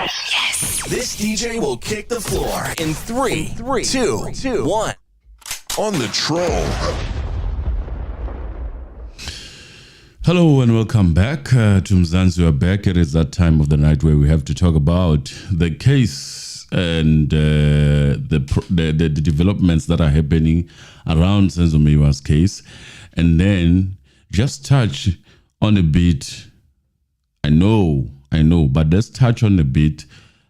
Yes. This DJ will kick the floor in 3, 2, 1. On the troll. Hello and welcome back to Mzansi. We are back. It is that time of the night where we have to talk about the case and the developments that are happening around MEYIWA's case, and then just touch on a bit. I know, but let's touch on a bit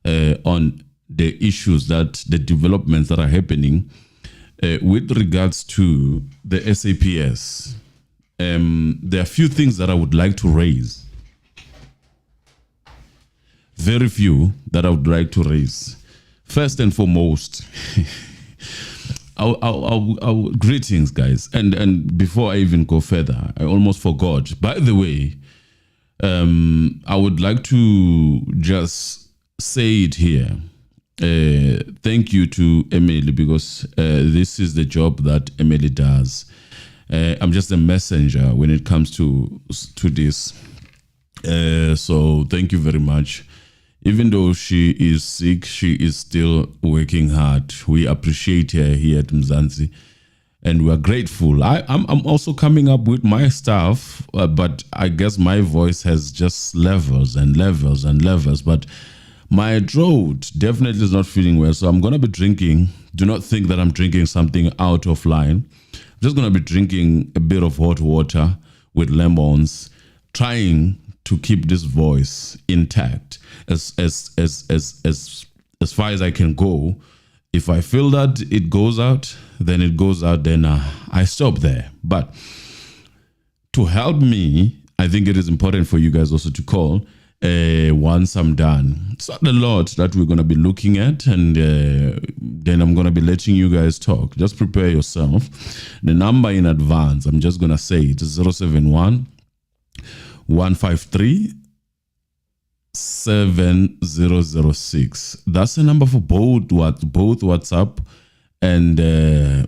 on the issues the developments that are happening with regards to the SAPS. There are a few things that I would like to raise. Very few that I would like to raise. First and foremost, our greetings, guys. And before I even go further, I almost forgot. By the way, I would like to just say it here. Thank you to Emily, because this is the job that Emily does. I'm just a messenger when it comes to this. So thank you very much. Even though she is sick, she is still working hard. We appreciate her here at Mzansi, and we are grateful. I'm also coming up with my stuff, but I guess my voice has just levels and levels and levels. But my throat definitely is not feeling well, so I'm going to be drinking. Do not think that I'm drinking something out of line. I'm just going to be drinking a bit of hot water with lemons, trying to keep this voice intact as far as I can go. If I feel that it goes out, then it goes out, then I stop there. But to help me, I think it is important for you guys also to call once I'm done. It's not a lot that we're going to be looking at, and then I'm going to be letting you guys talk. Just prepare yourself. The number in advance, I'm just going to say it, 071 153 7006. That's the number for both WhatsApp and the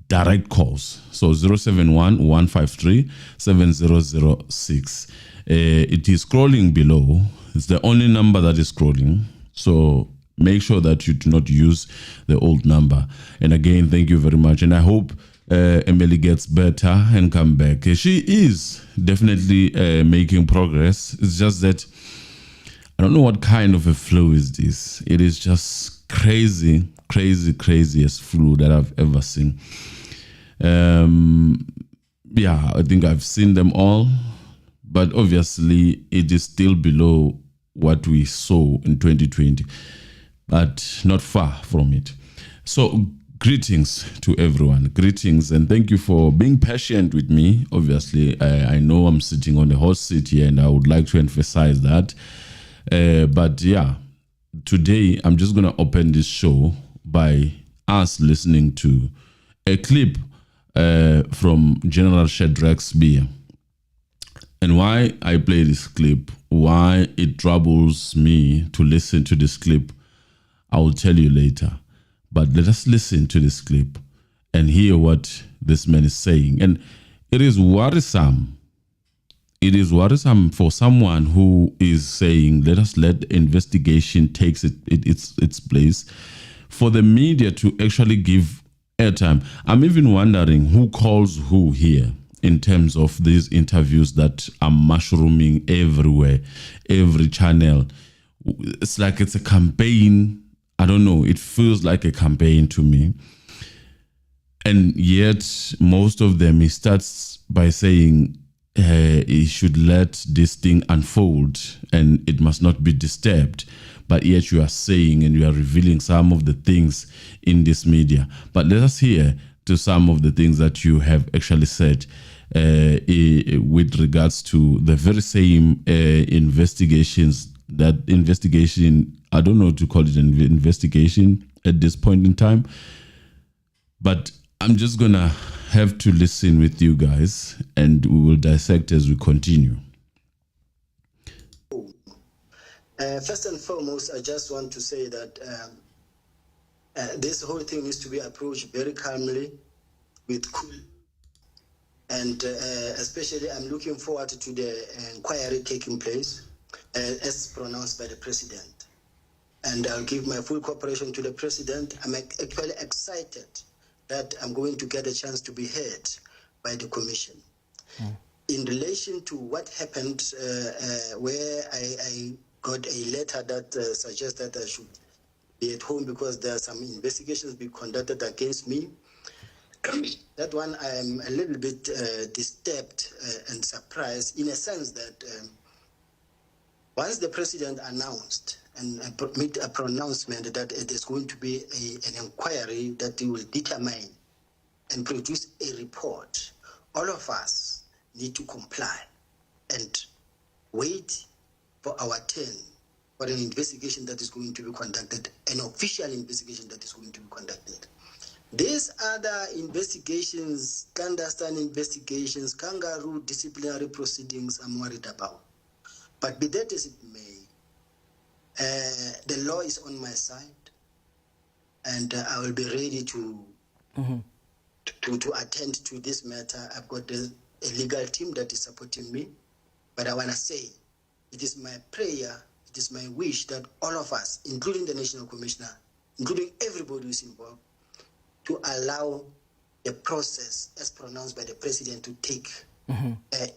direct calls. So 071 153 7006. It is scrolling below. It's the only number that is scrolling. So make sure that you do not use the old number. And again, thank you very much. And I hope Emily gets better and come back. She is definitely making progress. It's just that I don't know what kind of a flu is this. It is just craziest flu that I've ever seen. Yeah, I think I've seen them all. But obviously, it is still below what we saw in 2020, but not far from it. So, greetings to everyone. Greetings, and thank you for being patient with me. Obviously, I know I'm sitting on the hot seat here, and I would like to emphasize that. But yeah, today I'm just going to open this show by us listening to a clip from General Shadrack's SBIYA. And why I play this clip, why it troubles me to listen to this clip, I will tell you later. But let us listen to this clip and hear what this man is saying. And it is worrisome. It is worrisome for someone who is saying, let the investigation takes its place, for the media to actually give airtime. I'm even wondering who calls who here, in terms of these interviews that are mushrooming everywhere, every channel. It's like it's a campaign. I don't know. It feels like a campaign to me. And yet, most of them, he starts by saying he should let this thing unfold and it must not be disturbed. But yet you are saying and you are revealing some of the things in this media. But let us hear to some of the things that you have actually said with regards to the very same investigations. That investigation, I don't know to call it an investigation at this point in time, but I'm just gonna have to listen with you guys, and we will dissect as we continue. First and foremost, I just want to say that this whole thing needs to be approached very calmly, with cool. And especially, I'm looking forward to the inquiry taking place, as pronounced by the president. and I'll give my full cooperation to the president. I'm actually excited that I'm going to get a chance to be heard by the commission. In relation to what happened, where I got a letter that suggests that I should be at home because there are some investigations being conducted against me, that one I am a little bit disturbed and surprised, in a sense that once the president announced and made a pronouncement that it is going to be an inquiry that he will determine and produce a report, all of us need to comply and wait for our turn for an investigation that is going to be conducted, an official investigation that is going to be conducted. These other investigations, clandestine investigations, kangaroo disciplinary proceedings, I'm worried about. But be that as it may, the law is on my side, and I will be ready to attend to this matter. I've got a legal team that is supporting me, but I want to say it is my prayer, it is my wish that all of us, including the National Commissioner, including everybody who is involved, to allow the process as pronounced by the president to take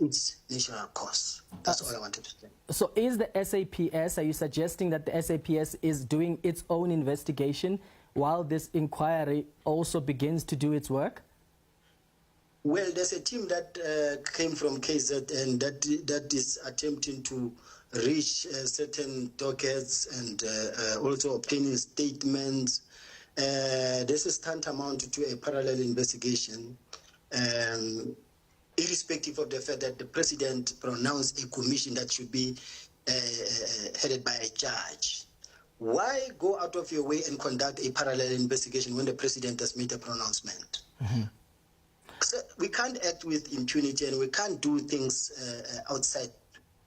its national course. That's all I wanted to say. So is the SAPS, are you suggesting that the SAPS is doing its own investigation while this inquiry also begins to do its work? Well, there's a team that came from KZ and that is attempting to reach certain dockets and also obtaining statements. This is tantamount to a parallel investigation, irrespective of the fact that the president pronounced a commission that should be headed by a judge. Why go out of your way and conduct a parallel investigation when the president has made a pronouncement? So we can't act with impunity and we can't do things outside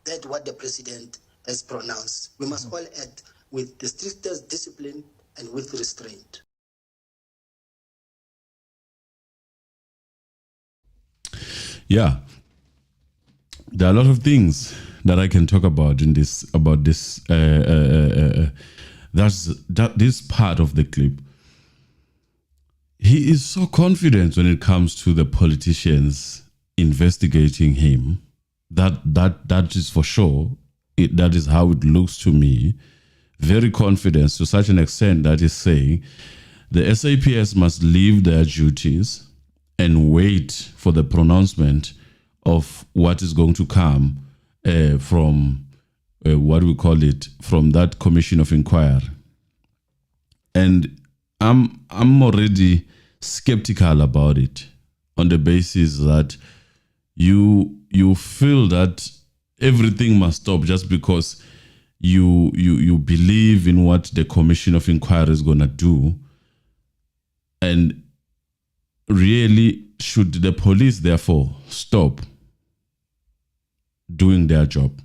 that what the president has pronounced. We must all act with the strictest discipline and with restraint. Yeah, there are a lot of things that I can talk about in this. This part of the clip. He is so confident when it comes to the politicians investigating him. That is for sure. That is how it looks to me. Very confident to such an extent that he's saying the SAPS must leave their duties and wait for the pronouncement of what is going to come from what we call it, from that commission of inquiry. And I'm already skeptical about it on the basis that you feel that everything must stop just because you believe in what the commission of inquiry is going to do. And really, should the police therefore stop doing their job?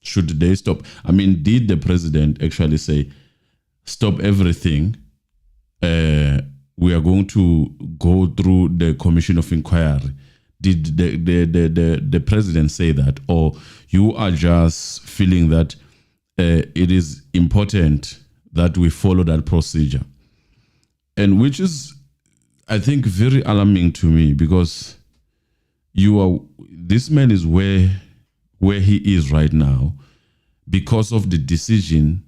Should they stop? I mean, did the president actually say, stop everything? We are going to go through the commission of inquiry. Did the president say that? Or you are just feeling that it is important that we follow that procedure? And which is, I think, very alarming to me, because this man is where he is right now because of the decision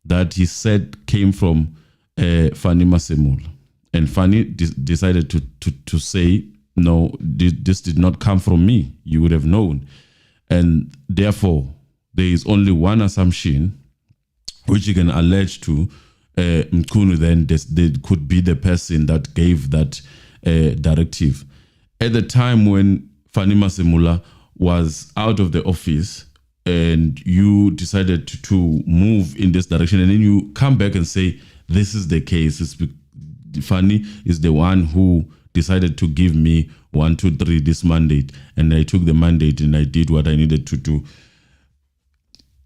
that he said came from Fanny Masemula. And Fanny decided to say, no, this did not come from me. You would have known. And therefore, there is only one assumption which you can allege to Mkhunu, then they could be the person that gave that directive. At the time when Fanny Masemula was out of the office and you decided to move in this direction, and then you come back and say, this is the case. Fanny is the one who decided to give me 1, 2, 3 this mandate, and I took the mandate and I did what I needed to do.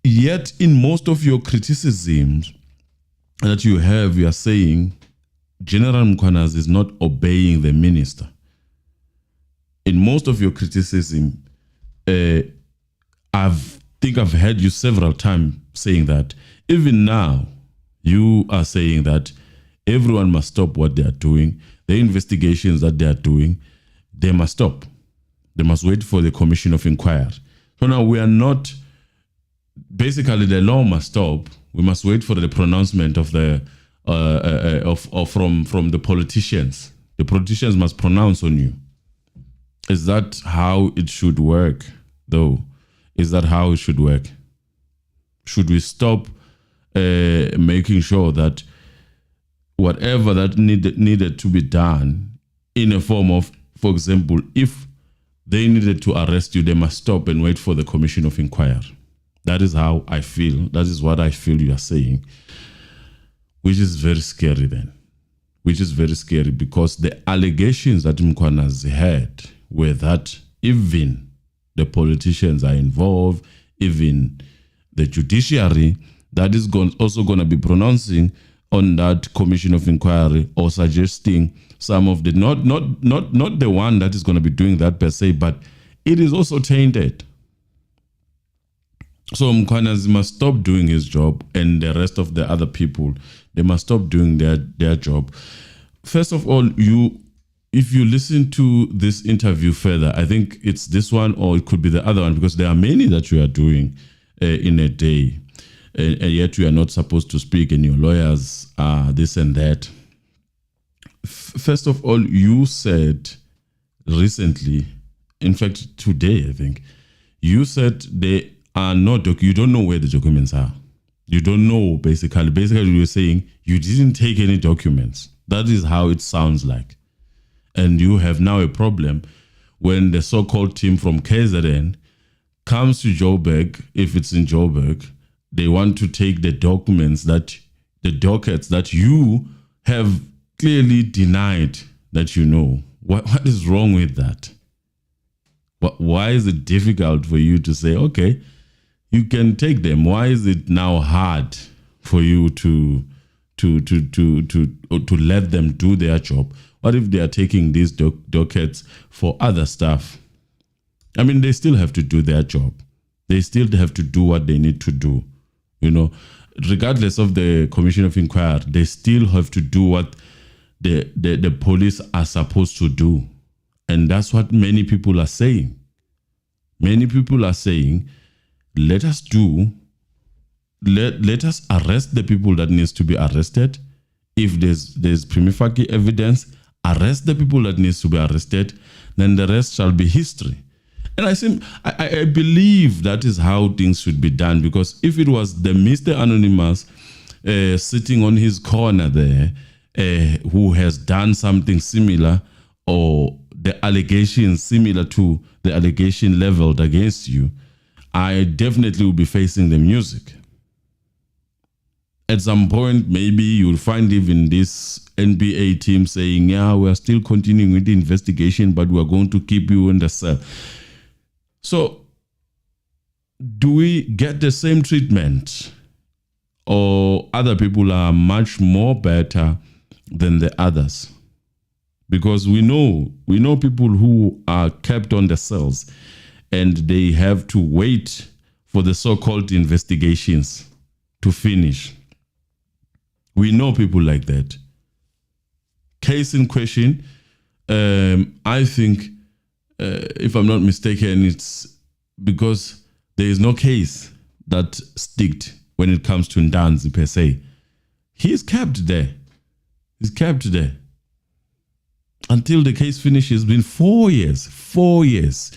Yet in most of your criticisms that you are saying General Mkhwanazi is not obeying the minister. In most of your criticism, I think I've heard you several times saying that even now, You are saying that everyone must stop what they are doing. The investigations that they are doing, they must stop. They must wait for the commission of inquiry. So now we are not, basically the law must stop. We must wait for the pronouncement of the from the politicians. The politicians must pronounce on you. Is that how it should work, though? Is that how it should work? Should we stop making sure that whatever that needed to be done in a form of, for example, if they needed to arrest you, they must stop and wait for the commission of inquiry? That is how I feel. That is what I feel you are saying, which is very scary then. Which is very scary because the allegations that Mkhwanazi had were that even the politicians are involved, even the judiciary that is also going to be pronouncing on that commission of inquiry or suggesting some of the not the one that is going to be doing that per se, but it is also tainted. So Mkhwanazi must stop doing his job, and the rest of the other people, they must stop doing their job. First of all, if you listen to this interview further, I think it's this one or it could be the other one, because there are many that you are doing in a day, and yet you are not supposed to speak, and your lawyers are this and that. First of all, you said recently, in fact today, I think, you said they are not, you don't know where the documents are. You don't know, basically you were saying you didn't take any documents. That is how it sounds like. And you have now a problem when the so-called team from KZN comes to Joburg. If it's in Joburg, they want to take the documents the dockets that you have clearly denied that you know. What is wrong with that? Why is it difficult for you to say, okay, you can take them? Why is it now hard for you to let them do their job? What if they are taking these dockets for other stuff? I mean, they still have to do their job. They still have to do what they need to do. You know, regardless of the commission of inquiry, they still have to do what the police are supposed to do. And that's what many people are saying. Many people are saying, let us arrest the people that needs to be arrested. If there's prima facie evidence, arrest the people that needs to be arrested, then the rest shall be history. And I believe that is how things should be done, because if it was the Mr. Anonymous sitting on his corner there, who has done something similar, or the allegations similar to the allegation leveled against you, I definitely will be facing the music. At some point, maybe you'll find even this NBA team saying, yeah, we are still continuing with the investigation, but we are going to keep you in the cell. So, do we get the same treatment, or other people are much more better than the others? Because we know people who are kept on the cells and they have to wait for the so-called investigations to finish. We know people like that. Case in question, I think, if I'm not mistaken, it's because there is no case that sticked when it comes to Ndanzi per se. He's kept there. He's kept there until the case finishes. It's been 4 years. 4 years.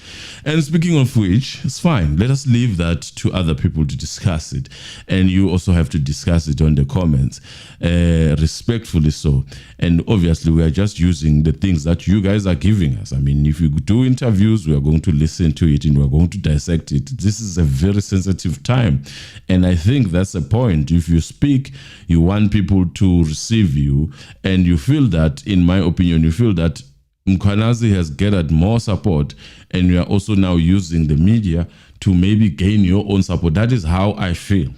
And speaking of which, it's fine. Let us leave that to other people to discuss it. And you also have to discuss it on the comments, respectfully so. And obviously, we are just using the things that you guys are giving us. I mean, if you do interviews, we are going to listen to it and we are going to dissect it. This is a very sensitive time. And I think that's the point. If you speak, you want people to receive you. And you feel that, in my opinion, you feel that Mkhwanazi has gathered more support, and we are also now using the media to maybe gain your own support. That is how I feel.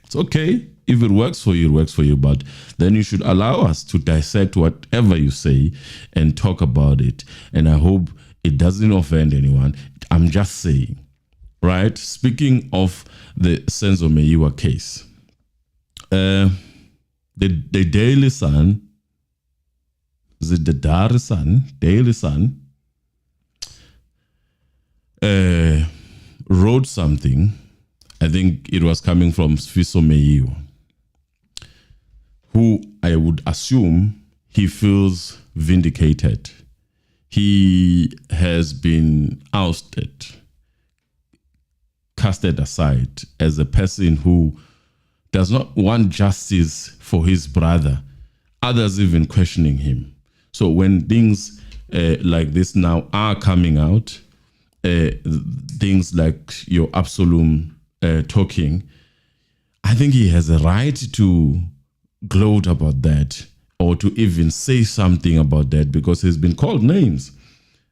It's okay. If it works for you, it works for you. But then you should allow us to dissect whatever you say and talk about it. And I hope it doesn't offend anyone. I'm just saying, right? Speaking of the SENZO'S MEYIWA case, the Daily Sun, is it the Dar Sun? Daily Sun wrote something. I think it was coming from SFISO MEYIWA, who I would assume he feels vindicated. He has been ousted, casted aside as a person who does not want justice for his brother, others even questioning him. So when things like this now are coming out, things like your Absalom talking, I think he has a right to gloat about that or to even say something about that, because he's been called names.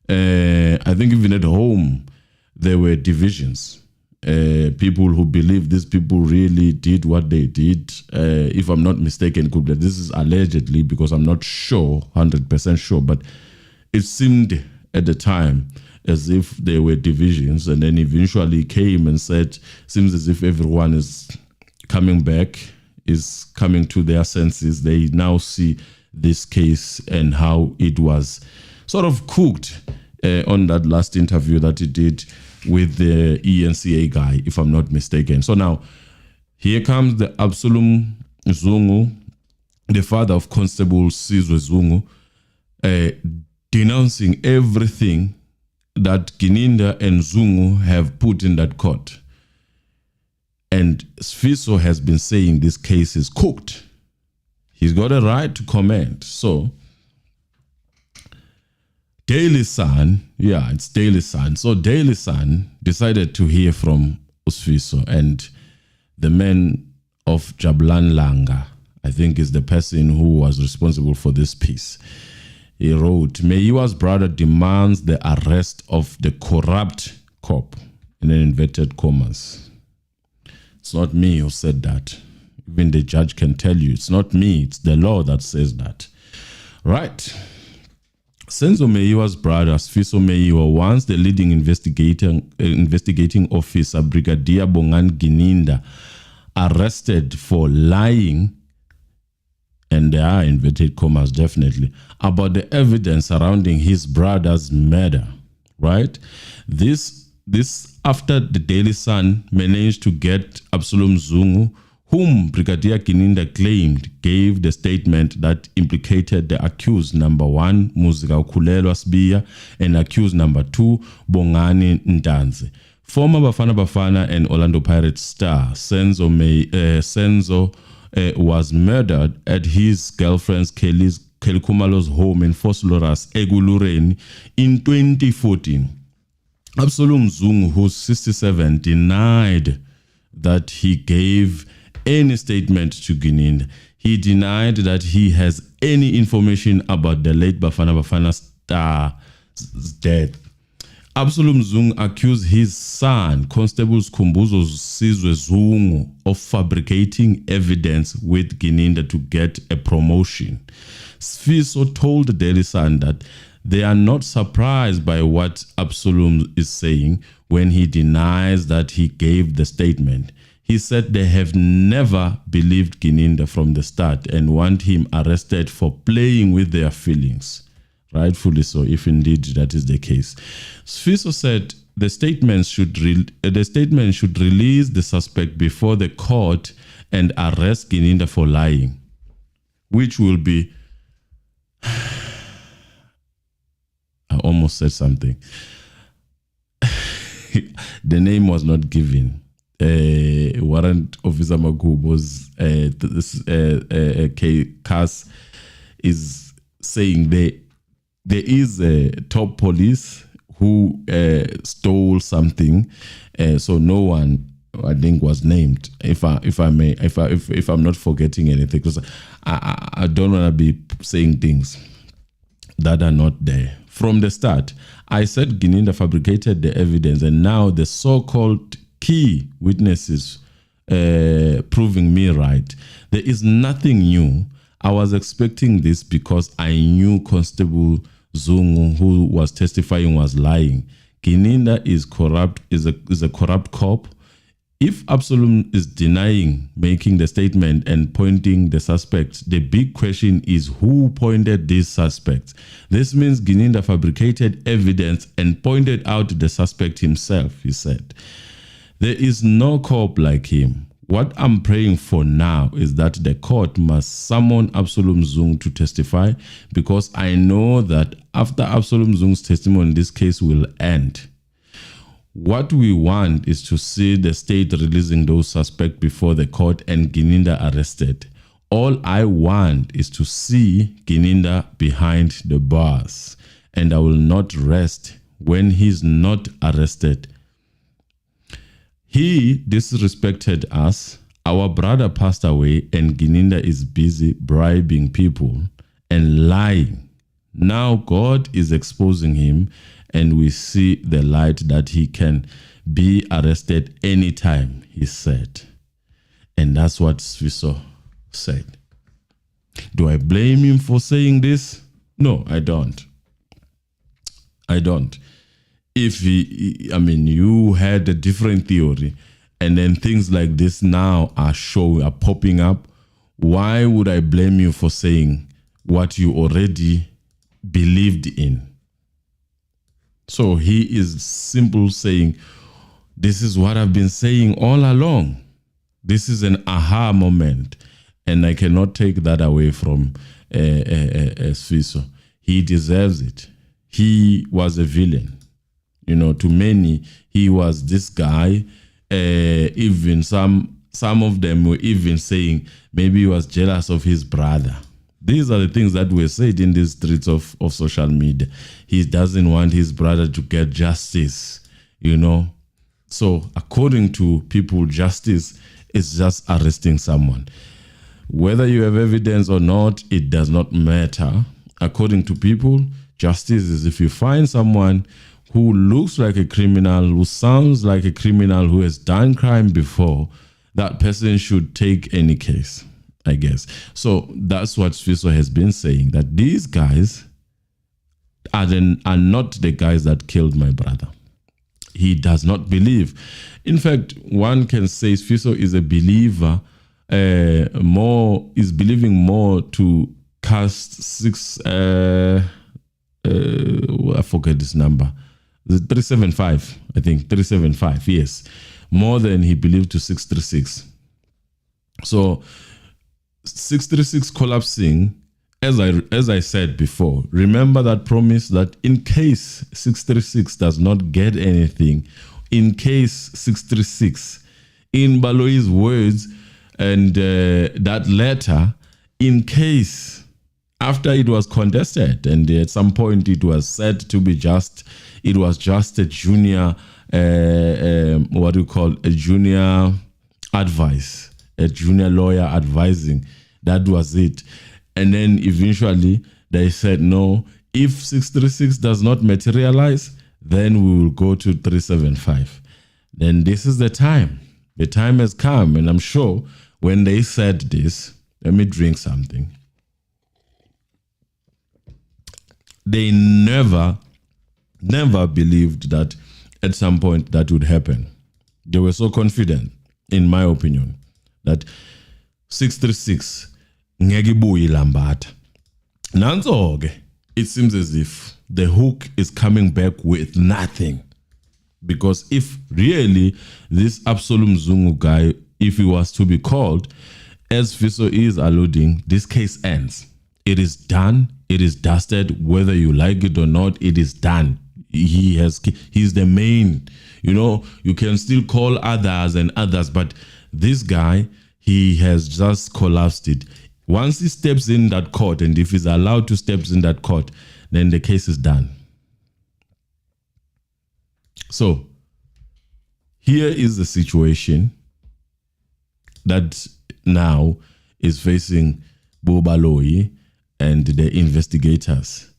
I think even at home, there were divisions. People who believe these people really did what they did. If I'm not mistaken, this is allegedly, because I'm not sure, 100% sure, but it seemed at the time as if there were divisions, and then eventually came and said, seems as if everyone is coming back, is coming to their senses. They now see this case and how it was sort of cooked on that last interview that he did with the ENCA guy, if I'm not mistaken. So now, here comes the Absalom Zungu, the father of Constable SENZO'S Zungu, denouncing everything that Gininda and Zungu have put in that court. And SFISO has been saying this case is cooked. He's got a right to comment. So, Daily Sun, it's Daily Sun. So Daily Sun decided to hear from SFISO, and the man of Jablan Langa, I think, is the person who was responsible for this piece. He wrote, MEYIWA's brother demands the arrest of the corrupt cop, in inverted commas. It's not me who said that. Even the judge can tell you it's not me, it's the law that says that. Right. SENZO'S MEYIWA's brother, SFISO MEYIWA, wants the leading investigating officer, Brigadier Bongan Gininda, arrested for lying, and there are inverted commas definitely, about the evidence surrounding his brother's murder. Right? This after the Daily Sun managed to get Absalom Zungu, whom Brigadier Gininda claimed gave the statement that implicated the accused number 1, Muzika Ukhulelwa SBIYA, and accused number 2, Bongani Ntanzi. Former Bafana Bafana and Orlando Pirates star Senzo was murdered at his girlfriend's Kelly Khumalo's home in Vosloorus, Ekululeni, in 2014. Absalom Zungu, who's 67, denied that he gave any statement to Gininda. He denied that he has any information about the late Bafana Bafana star's death. Absalom Zungu accused his son, Constable Skhumbuzo Sizwe Zungu, of fabricating evidence with Gininda to get a promotion. SFISO told the Daily Sun that they are not surprised by what Absalom is saying when he denies that he gave the statement. He said they have never believed Gininda from the start and want him arrested for playing with their feelings. Rightfully so, if indeed that is the case. SFISO said the statement should release the suspect before the court and arrest Gininda for lying, which will be... I almost said something. The name was not given. Warrant Officer Magubo's CAS is saying there is a top police who stole something, so no one, I think, was named. If I'm not forgetting anything, because I don't want to be saying things that are not there. From the start, I said Gininda fabricated the evidence, and now the so-called key witnesses proving me right. There is nothing new. I was expecting this because I knew Constable Zungu, who was testifying, was lying. Gininda is corrupt, is a corrupt cop. If Absalom is denying making the statement and pointing the suspects, the big question is who pointed these suspects? This means Gininda fabricated evidence and pointed out the suspect himself, he said. There is no cop like him. What I'm praying for now is that the court must summon Absalom Zung to testify, because I know that after Absalom Zung's testimony, this case will end. What we want is to see the state releasing those suspects before the court and Gininda arrested. All I want is to see Gininda behind the bars, and I will not rest when he's not arrested. He disrespected us. Our brother passed away and Gininda is busy bribing people and lying. Now God is exposing him and we see the light that he can be arrested anytime, he said. And that's what SFISO said. Do I blame him for saying this? No, I don't. I don't. If you had a different theory and then things like this now are popping up, why would I blame you for saying what you already believed in? So he is simple saying, this is what I've been saying all along. This is an aha moment, and I cannot take that away from SFISO. He deserves it. He was a villain. To many, he was this guy. Even some of them were even saying maybe he was jealous of his brother. These are the things that were said in the streets of social media. He doesn't want his brother to get justice, So according to people, justice is just arresting someone. Whether you have evidence or not, it does not matter. According to people, justice is if you find someone who looks like a criminal, who sounds like a criminal, who has done crime before, that person should take any case, I guess. So that's what SFISO has been saying, that these guys are not the guys that killed my brother. He does not believe. In fact, one can say SFISO is a believer, is believing more to cast I forget this number. 375, I think, 375, yes. More than he believed to 636. So 636 collapsing, as I said before, remember that promise that in case 636 does not get anything, in case 636, in Baloi's words and that letter, in case after it was contested and at some point it was said to be it was just a junior, a junior advice, a junior lawyer advising. That was it. And then eventually they said, no, if 636 does not materialize, then we will go to 375. Then this is the time. The time has come. And I'm sure when they said this, let me drink something. They never believed that at some point that would happen. They were so confident, in my opinion, that 636 ngegibuyi lambata. Nanzo-ke, it seems as if the hook is coming back with nothing. Because if really this Absalom Zungu guy, if he was to be called, as SFISO is alluding, this case ends. It is done. It is dusted. Whether you like it or not, it is done. He's the main. You can still call others and others, but this guy, he has just collapsed it. Once he steps in that court, and if he's allowed to step in that court, then the case is done. So here is the situation that now is facing Bobaloi and the investigators.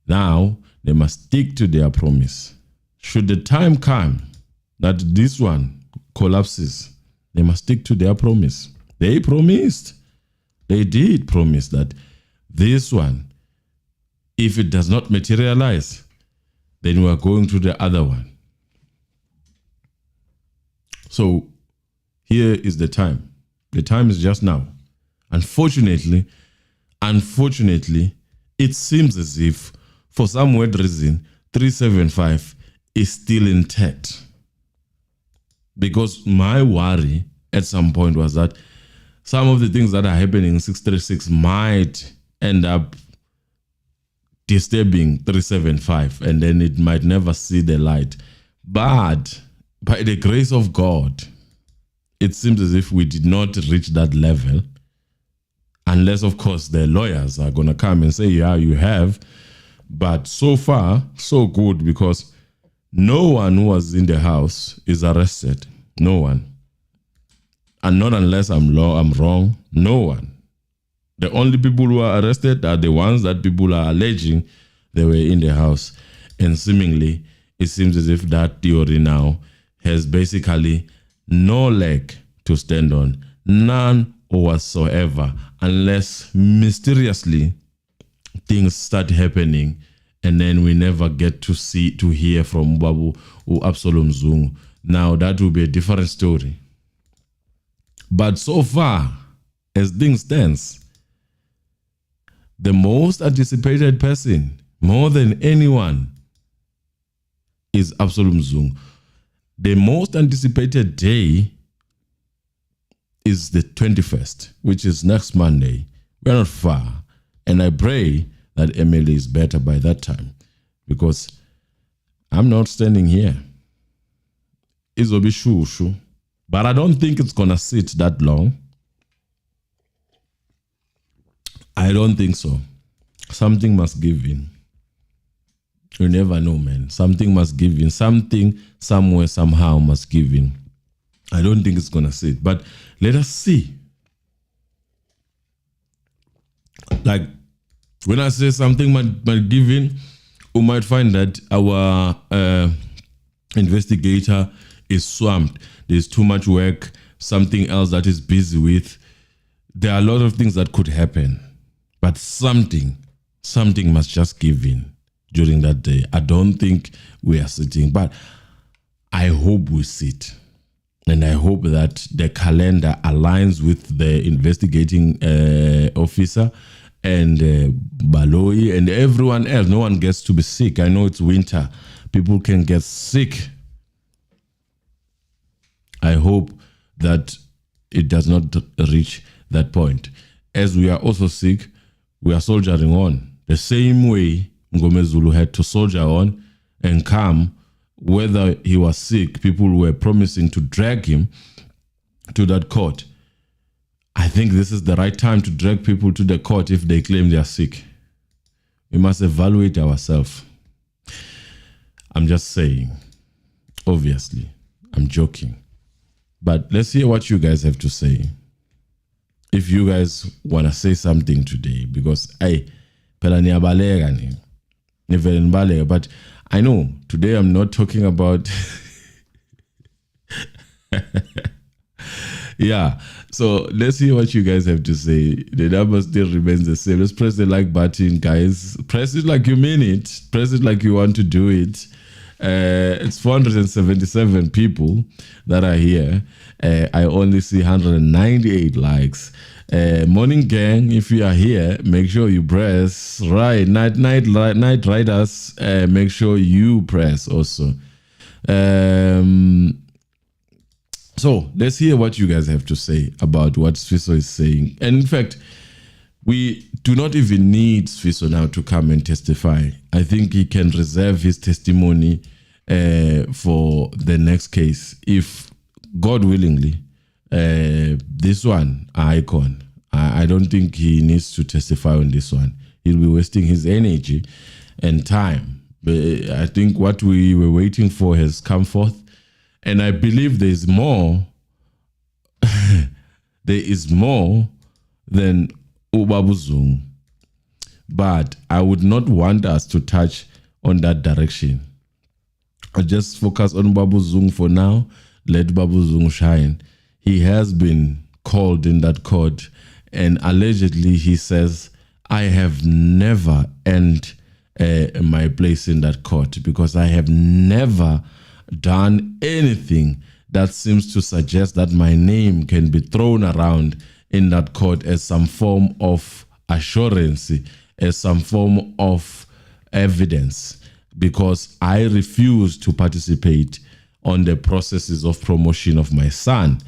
Now they must stick to their promise. Should the time come that this one collapses, they must stick to their promise. They promised. They did promise that this one, if it does not materialize, then we are going to the other one. So here is the time. The time is just now. Unfortunately, it seems as if, for some weird reason, 375 is still intact. Because my worry at some point was that some of the things that are happening in 636 might end up disturbing 375, and then it might never see the light. But by the grace of God, it seems as if we did not reach that level, unless, of course, the lawyers are going to come and say, yeah, you have. But so far, so good, because no one who was in the house is arrested. No one. And not unless I'm wrong. No one. The only people who are arrested are the ones that people are alleging they were in the house. And seemingly, it seems as if that theory now has basically no leg to stand on. None whatsoever. Unless mysteriously things start happening and then we never get to hear from Babu or Absalom Zungu. Now that will be a different story. But so far, as things stands, the most anticipated person, more than anyone, is Absalom Zungu. The most anticipated day is the 21st, which is next Monday. We're not far. And I pray that Emily is better by that time, because I'm not standing here. It'll be shoo. But I don't think it's going to sit that long. I don't think so. Something must give in. You never know, man. Something must give in. Something, somewhere, somehow must give in. I don't think it's going to sit. But let us see. Like, when I say something might give in, we might find that our investigator is swamped. There's too much work, something else that is busy with. There are a lot of things that could happen. But something must just give in during that day. I don't think we are sitting, but I hope we sit. And I hope that the calendar aligns with the investigating officer and Baloyi and everyone else. No one gets to be sick. I know it's winter. People can get sick. I hope that it does not reach that point. As we are also sick, we are soldiering on. The same way Ngome Zulu had to soldier on and come, whether he was sick, people were promising to drag him to that court. I think this is the right time to drag people to the court if they claim they are sick. We must evaluate ourselves. I'm just saying. Obviously, I'm joking. But let's hear what you guys have to say. If you guys want to say something today, because but I know today I'm not talking about yeah. So let's hear what you guys have to say. The number still remains the same. Let's press the like button, guys. Press it like you mean it. Press it like you want to do it. It's 477 people that are here. I only see 198 likes. Morning gang, if you are here, make sure you press right. Night riders, make sure you press also. So let's hear what you guys have to say about what SFISO is saying. And in fact, we do not even need SFISO now to come and testify. I think he can reserve his testimony for the next case. If God willingly, this one, Icon, I don't think he needs to testify on this one. He'll be wasting his energy and time. But I think what we were waiting for has come forth. And I believe there is more. There is more than Ubabu Zungu. But I would not want us to touch on that direction. I'll just focus on Babu Zungu for now. Let Babu Zungu shine. He has been called in that court, and allegedly he says, I have never earned my place in that court because I have never done anything that seems to suggest that my name can be thrown around in that court as some form of assurance, as some form of evidence, because I refuse to participate on the processes of promotion of my son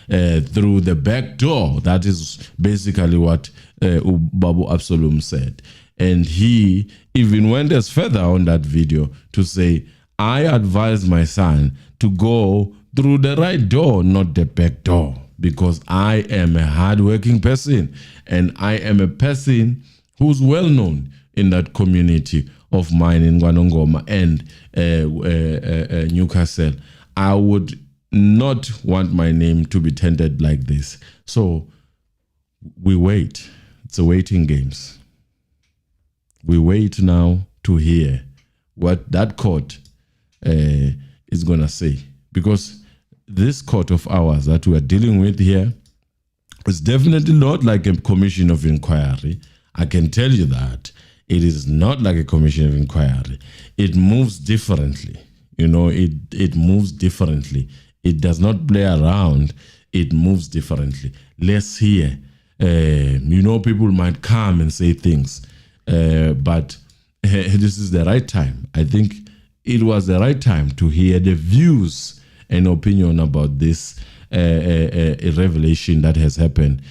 through the back door. That is basically what Babu Absalom said. And he even went as further on that video to say, I advise my son to go through the right door, not the back door, because I am a hardworking person and I am a person who's well known in that community of mine in Gwanongoma and Newcastle. I would not want my name to be tainted like this. So we wait. It's a waiting games. We wait now to hear what that court is going to say, because this court of ours that we are dealing with here is definitely not like a commission of inquiry. I can tell you that. It is not like a commission of inquiry. It moves differently. You know, it moves differently. It does not play around. It moves differently. Let's hear. People might come and say things, but this is the right time. I think it was the right time to hear the views and opinion about this revelation that has happened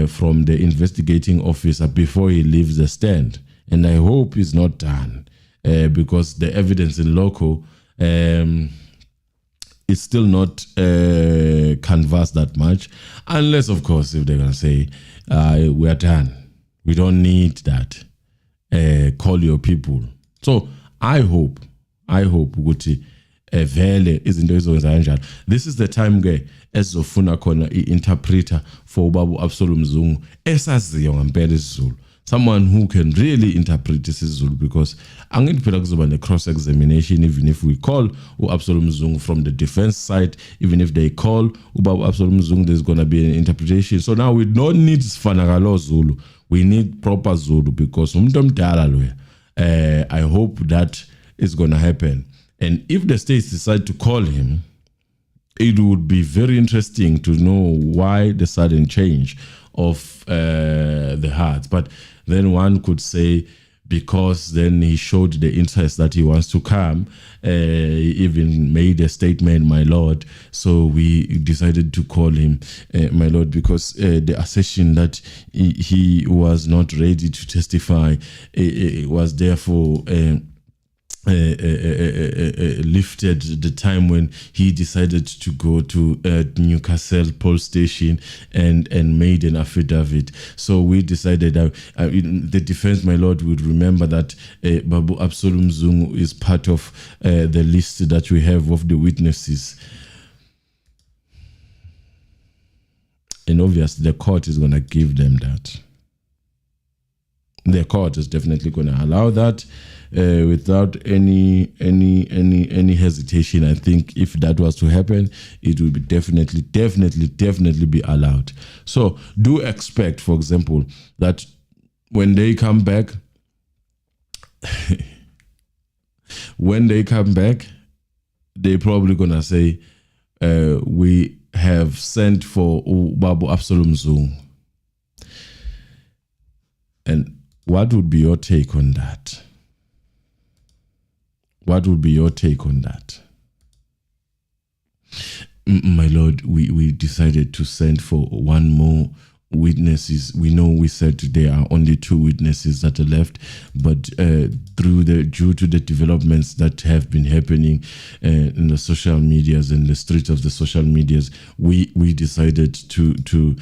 from the investigating officer before he leaves the stand. And I hope it's not done because the evidence in loco is still not canvassed that much, unless, of course, if they're going to say, we are done. We don't need that. Call your people. So I hope ukuthi vele izinto ezizowenza kanjalo. This is the time ke ezofuna khona i-interpreter for Babu Absalom Mzungu esaziyo ngempela isiZulu. Someone who can really interpret isiZulu, because angithi phela kuzoba ne cross examination even if we call uAbsalom Mzungu from the defense side, even if they call uBabu Absalom Mzungu, there's going to be an interpretation. So now we don't need Sifanakalo Zulu. We need proper Zulu, because umuntu omdala loya. I hope that is going to happen. And if the states decide to call him, it would be very interesting to know why the sudden change of the heart. But then one could say, because then he showed the interest that he wants to come, he even made a statement, my lord. So we decided to call him my lord, because the assertion that he was not ready to testify was therefore lifted the time when he decided to go to Newcastle police station and made an affidavit. So we decided the defense, my lord, would remember that Babu Absalom Mzungu is part of the list that we have of the witnesses. And obviously the court is going to give them that. The court is definitely going to allow that without any hesitation. I think if that was to happen, it would be definitely be allowed. So do expect, for example, that when they come back, they're probably gonna say, we have sent for Babu Absalom Mzungu. And what would be your take on that? What would be your take on that? My lord, we decided to send for one more witnesses. We know we said there are only 2 witnesses that are left, but due to the developments that have been happening in the social medias and the streets of the social medias, we decided to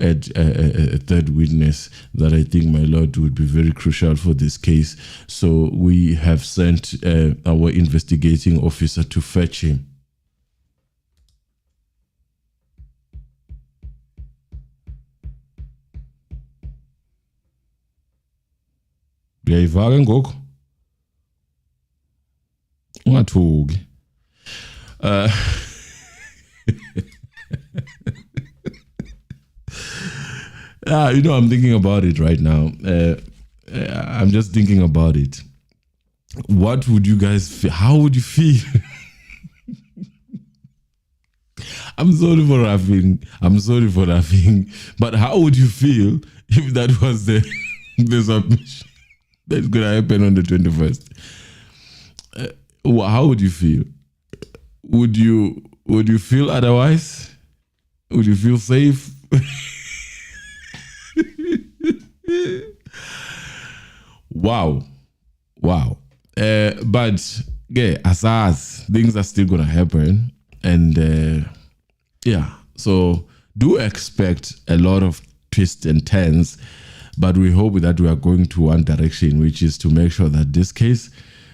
add a 3rd witness that I think, my lord, would be very crucial for this case. So we have sent our investigating officer to fetch him. Uyayivaga ngoku ungathuki. I'm thinking about it right now. I'm just thinking about it. What would you guys feel? How would you feel? I'm sorry for laughing. But how would you feel if that was the submission that's going to happen on the 21st? How would you feel? Would you feel otherwise? Would you feel safe? Wow. But yeah, as things are still gonna happen, and so do expect a lot of twists and turns, but we hope that we are going to one direction, which is to make sure that this case,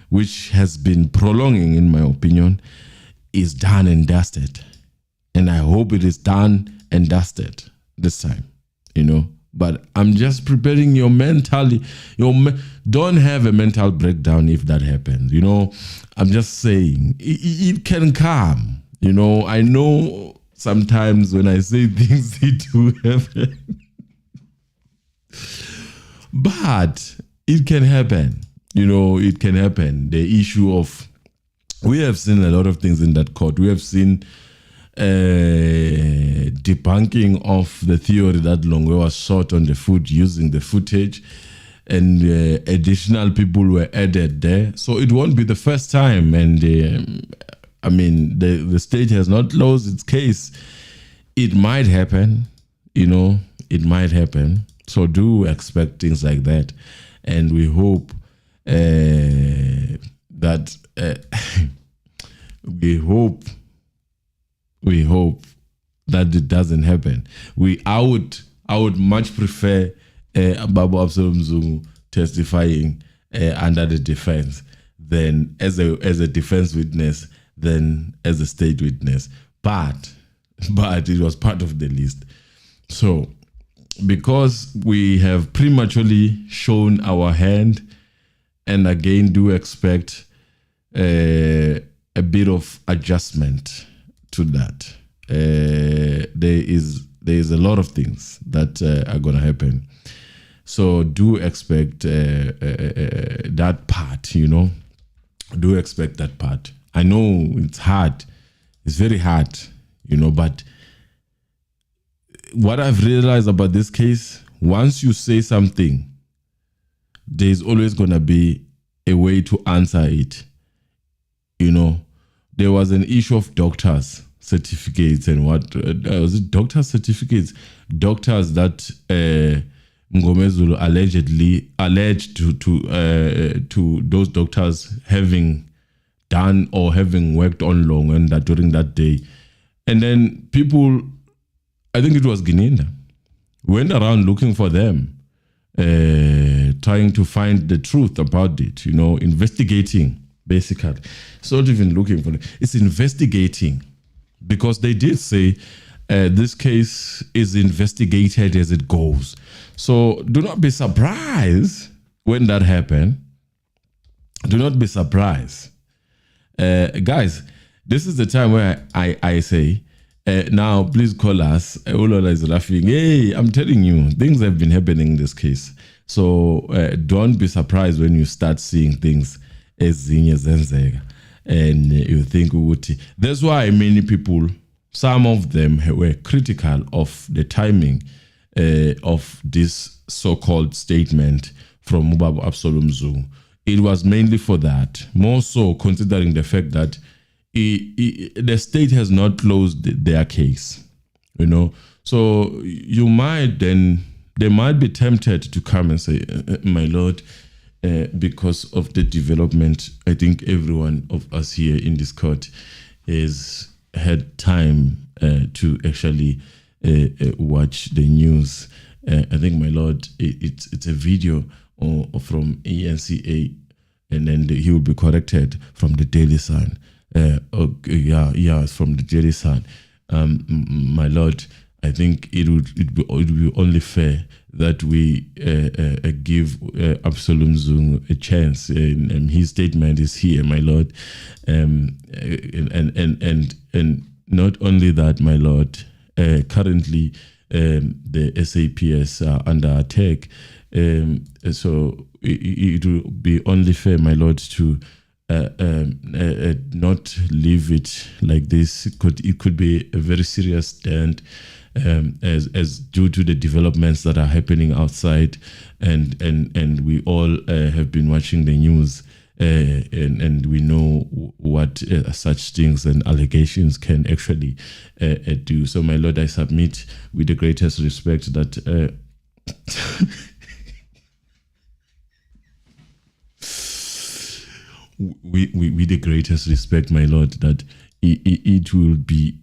which has been prolonging, in my opinion, is done and dusted. And I hope it is done and dusted this time, But I'm just preparing your mentally. Don't have a mental breakdown if that happens. I'm just saying it can come. I know sometimes when I say things, it do happen. But it can happen. It can happen. The issue of, we have seen a lot of things in that court. We have seen debunking of the theory that Longwe was shot on the foot using the footage, and additional people were added there. So it won't be the first time, and the state has not lost its case. It might happen, it might happen. So do expect things like that, and we hope that we hope that it doesn't happen. I would much prefer Babu Absalom Zungu testifying under the defense than as a defense witness than as a state witness. But it was part of the list. So because we have prematurely shown our hand, and again do expect a bit of adjustment to that. There is a lot of things that are going to happen. So do expect that part, Do expect that part. I know it's hard. It's very hard, but what I've realized about this case, once you say something, there's always going to be a way to answer it. There was an issue of doctors' certificates and what was it? Doctors' certificates, doctors that Mngomezulu alleged to those doctors having done or having worked on long and that during that day, and then people, I think it was Guininda, went around looking for them, trying to find the truth about it. Investigating. Basically, it's not even looking for it. It's investigating, because they did say this case is investigated as it goes. So do not be surprised when that happens. Do not be surprised. Guys, this is the time where I say, now please call us. Olola is laughing. Hey, I'm telling you, things have been happening in this case. So don't be surprised when you start seeing things ezinye zenzeka, and you think ukuthi. That's why many people, some of them were critical of the timing of this so-called statement from Babu Absalom Zungu. It was mainly for that, more so considering the fact that the state has not closed their case, So you might then, they might be tempted to come and say, my lord, because of the development, I think everyone of us here in this court has had time to actually watch the news. I think, my lord, it's a video from ENCA, and then he will be corrected from the Daily Sun. It's from the Daily Sun. My lord, I think it would be only fair that we give Absalom Zungu a chance, and his statement is here, my lord, and not only that, my lord. Currently, the SAPS are under attack, so it will be only fair, my lord, to not leave it like this. It could be a very serious stand, as due to the developments that are happening outside, and we all have been watching the news, and we know what such things and allegations can actually do. So, my Lord, I submit with the greatest respect that. With the greatest respect, my Lord, that it will be.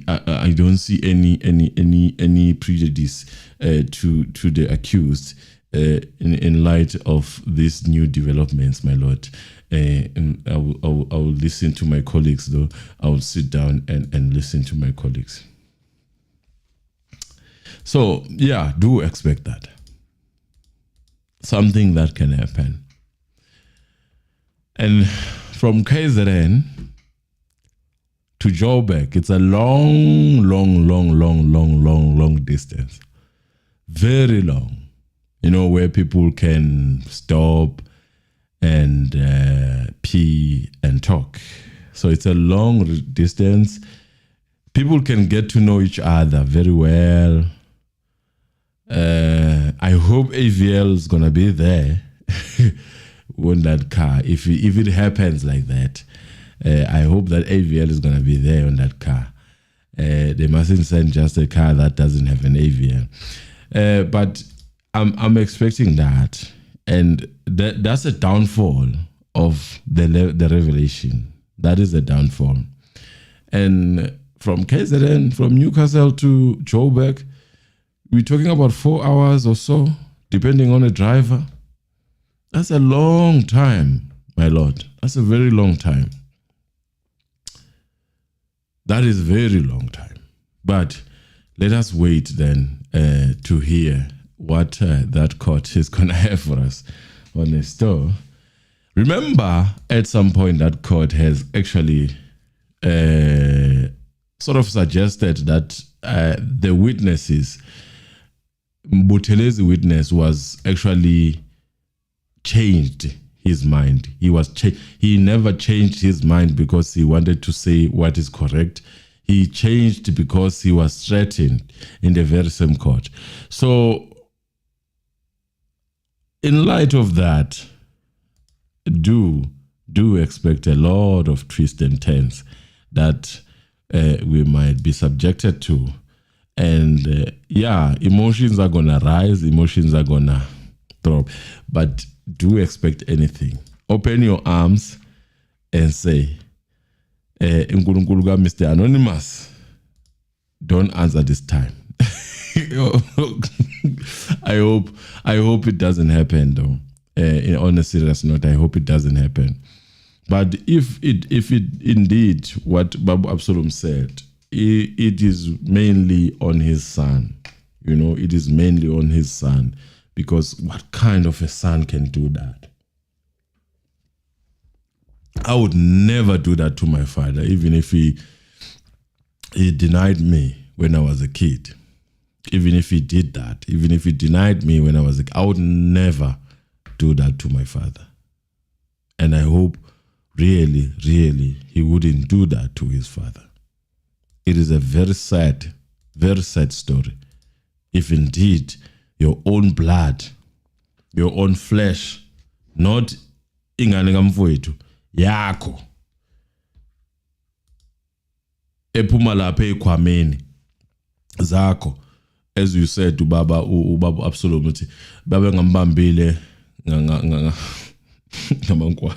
I don't see any prejudice to the accused in light of these new developments, my Lord. And I will listen to my colleagues, though. I will sit down and listen to my colleagues. So, yeah, do expect that. Something that can happen. And from KZN to Joburg, it's a long distance. Very long. You know, where people can stop and pee and talk. So it's a long distance. People can get to know each other very well. I hope AVL is going to be there. On that car, if it happens like that, I hope that AVL is going to be there on that car. They mustn't send just a car that doesn't have an AVL. But I'm expecting that, and that's a downfall of the revelation. That is a downfall. And from KZN, from Newcastle to Joburg, we're talking about 4 hours or so, depending on the driver. That's a long time, my Lord. That's a very long time. That is a very long time. But let us wait then to hear what that court is going to have for us on the store. Remember, at some point, that court has actually sort of suggested that the witnesses, Buthelezi witness, was actually changed his mind. He never changed his mind because he wanted to say what is correct. He changed because he was threatened in the very same court. So, in light of that, do expect a lot of twists and turns that we might be subjected to. And emotions are gonna rise, emotions are gonna drop, but do expect anything. Open your arms and say, Mr. Anonymous, don't answer this time. I hope it doesn't happen, though. On a serious note, I hope it doesn't happen. But if it indeed, what Babu Absalom said, it is mainly on his son. You know, it is mainly on his son. Because what kind of a son can do that? I would never do that to my father, even if he denied me when I was a kid. Even if he did that, even if he denied me when I was a kid, I would never do that to my father. And I hope really, he wouldn't do that to his father. It is a very sad story. If indeed your own blood, your own flesh, not ingane kamfowethu yakho ephuma lapha ekhwameni zakho, as you said to Baba Absalom, Baba ngambambile ngamankwa.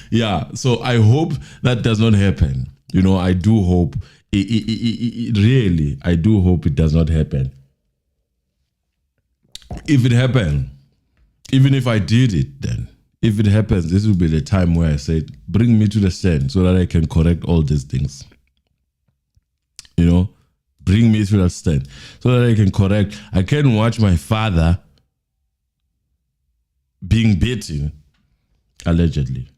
Yeah, so I hope that does not happen. You know, I do hope really, I do hope it does not happen. If it happened, even if I did it, then if it happens, this will be the time where I said, bring me to the stand so that I can correct all these things. You know, bring me to that stand so that I can correct. I can watch my father being beaten, allegedly.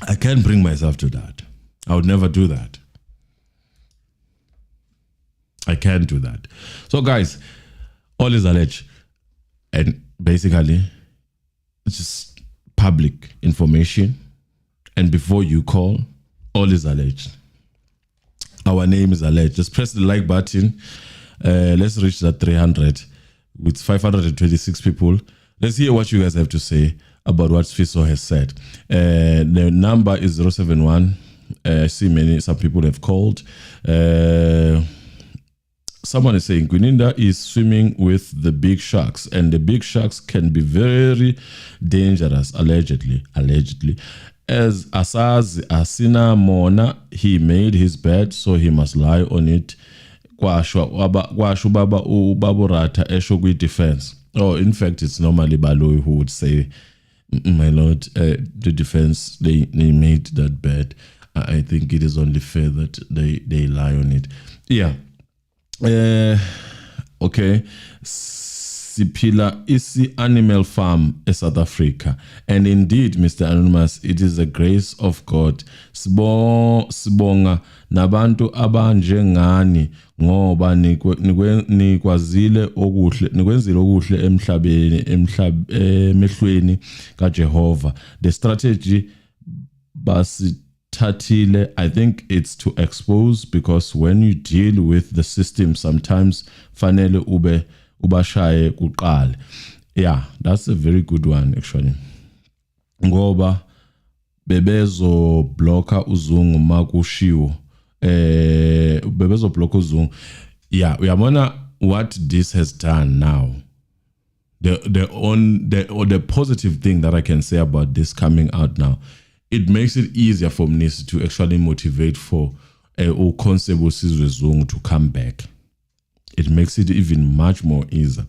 I can't bring myself to that. I would never do that. I can't do that. So guys, all is alleged. And basically, just public information. And before you call, all is alleged. Our name is alleged. Just press the like button. Let's reach that 300 with 526 people. Let's hear what you guys have to say about what SFISO has said. The number is 071. I see some people have called. Someone is saying Gwininda is swimming with the big sharks, and the big sharks can be very dangerous, allegedly. As Asazi Asina Mona, he made his bed, so he must lie on it. Kwashu baba ubaburata eshogwi defense. Oh, in fact, it's normally Baloy who would say, my lord, the defense, they made that bed. I think it is only fair that they lie on it. Yeah. Okay. Sipila isi animal farm in South Africa. And indeed, Mr. Anonymous, it is the grace of God. Sibonga nabantu abanje ngani ngoba nikwazile okuhle nikwenzile okuhle emhlabeni emehlweni kaJehova. The strategy basithathile, I think it's to expose, because when you deal with the system sometimes fanele ubashaye kuqala. Yeah, that's a very good one actually. Ngoba bebezo blocker uzungu makushiwo. Bebezo blocker uzungu. Yeah, we are what this has done now. The positive thing that I can say about this coming out now, it makes it easier for Mnisi to actually motivate for Constable Sizwe Zungu to come back. It makes it even much more easier.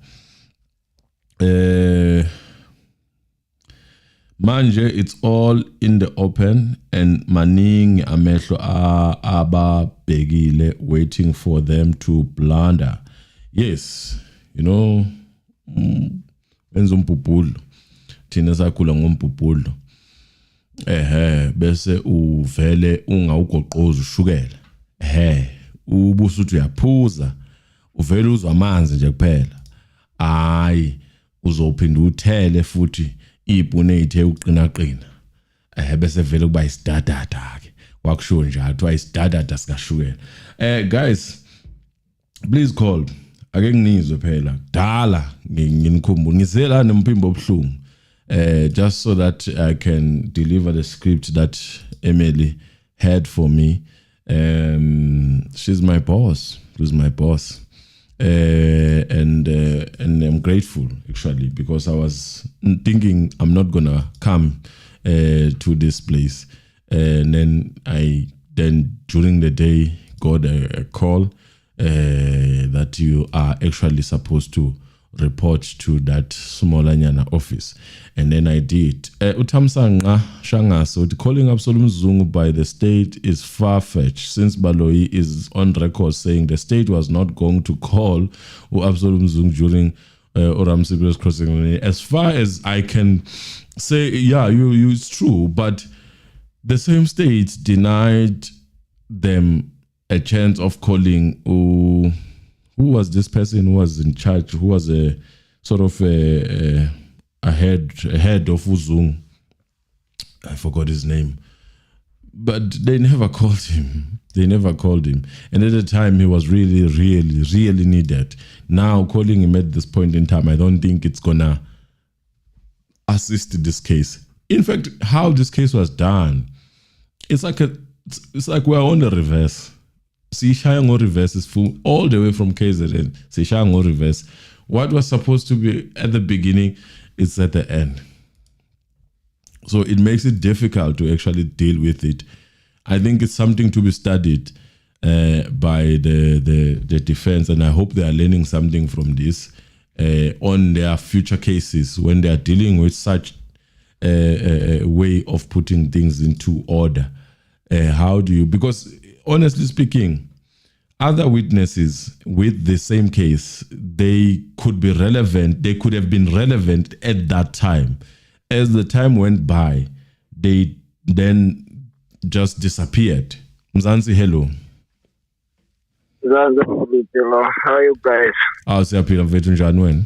Manje, it's all in the open, and maning amehlo aba begile waiting for them to blunder. Yes, you know, enzumpupulu. Thina sakhula ngompupulu. Bese uvele ungawugoqoza ushukela. Ubusuthi uyaphuza. Uvele uzwa amanzi nje kuphela. Hayi, uzophinda uthele futhi ipune ithe uqinaqina. Bese vele kuba isidadada ke. Wakusho nje athiwa isidadada sikashukela. Guys, please call. Ake nginizwe phela. Dala nginikhumbula ngizela nemphimbo obhlungu. Just so that I can deliver the script that Emily had for me. She's my boss. And I'm grateful actually, because I was thinking I'm not gonna come to this place, and then during the day got a call that you are actually supposed to report to that Smolanyana office, and then I did. Utamsanga Shangaso, calling Absolute Zungu by the state is far-fetched, since Baloyi is on record saying the state was not going to call Absolute Zungu during Oram Sibiris crossing. As far as I can say, yeah, you it's true, but the same state denied them a chance of calling. Who was this person who was in charge, who was a sort of a head of Uzung? I forgot his name. But they never called him. And at the time, he was really needed. Now, calling him at this point in time, I don't think it's going to assist this case. In fact, how this case was done, it's like we're on the reverse. Sishango reverse is full all the way from KZN. Sishango reverse. What was supposed to be at the beginning is at the end. So it makes it difficult to actually deal with it. I think it's something to be studied by the defense, and I hope they are learning something from this on their future cases when they are dealing with such a way of putting things into order. How do you, because honestly speaking, other witnesses with the same case, they could be relevant. They could have been relevant at that time. As the time went by, they then just disappeared. Mzansi, hello. How are you guys? How's your opinion?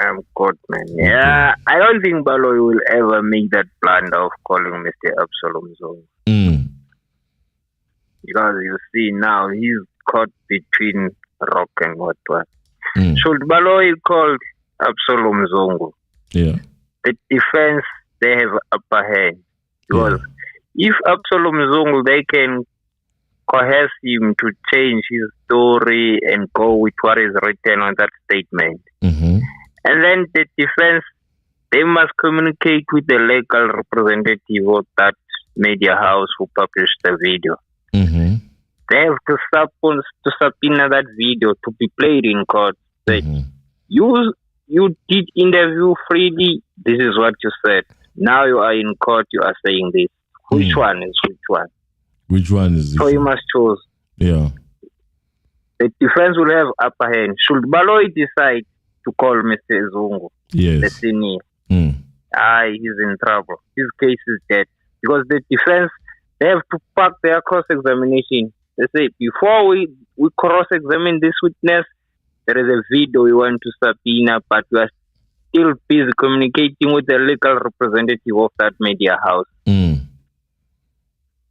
I'm good, man. Yeah, I don't think Baloyi will ever make that blunder of calling Mr. Absalom Zungu. Because you see now, he's caught between rock and what. Should Baloyi call Absalom Zungu? Yeah. The defense, they have upper hand. Because if Absalom Zungu, they can coerce him to change his story and go with what is written on that statement. And then the defense, they must communicate with the legal representative of that media house who published the video. They have to subpoena that video to be played in court. Say, you did interview freely. This is what you said. Now you are in court. You are saying this. Which one is which one? Which one is it? So you must choose. Yeah. The defense will have upper hand. Should Baloyi decide to call Mr. Zungu, the senior, he's in trouble. His case is dead. Because the defense, they have to park their cross-examination. They say, before we cross-examine this witness, there is a video we want to subpoena, but we are still busy communicating with the legal representative of that media house.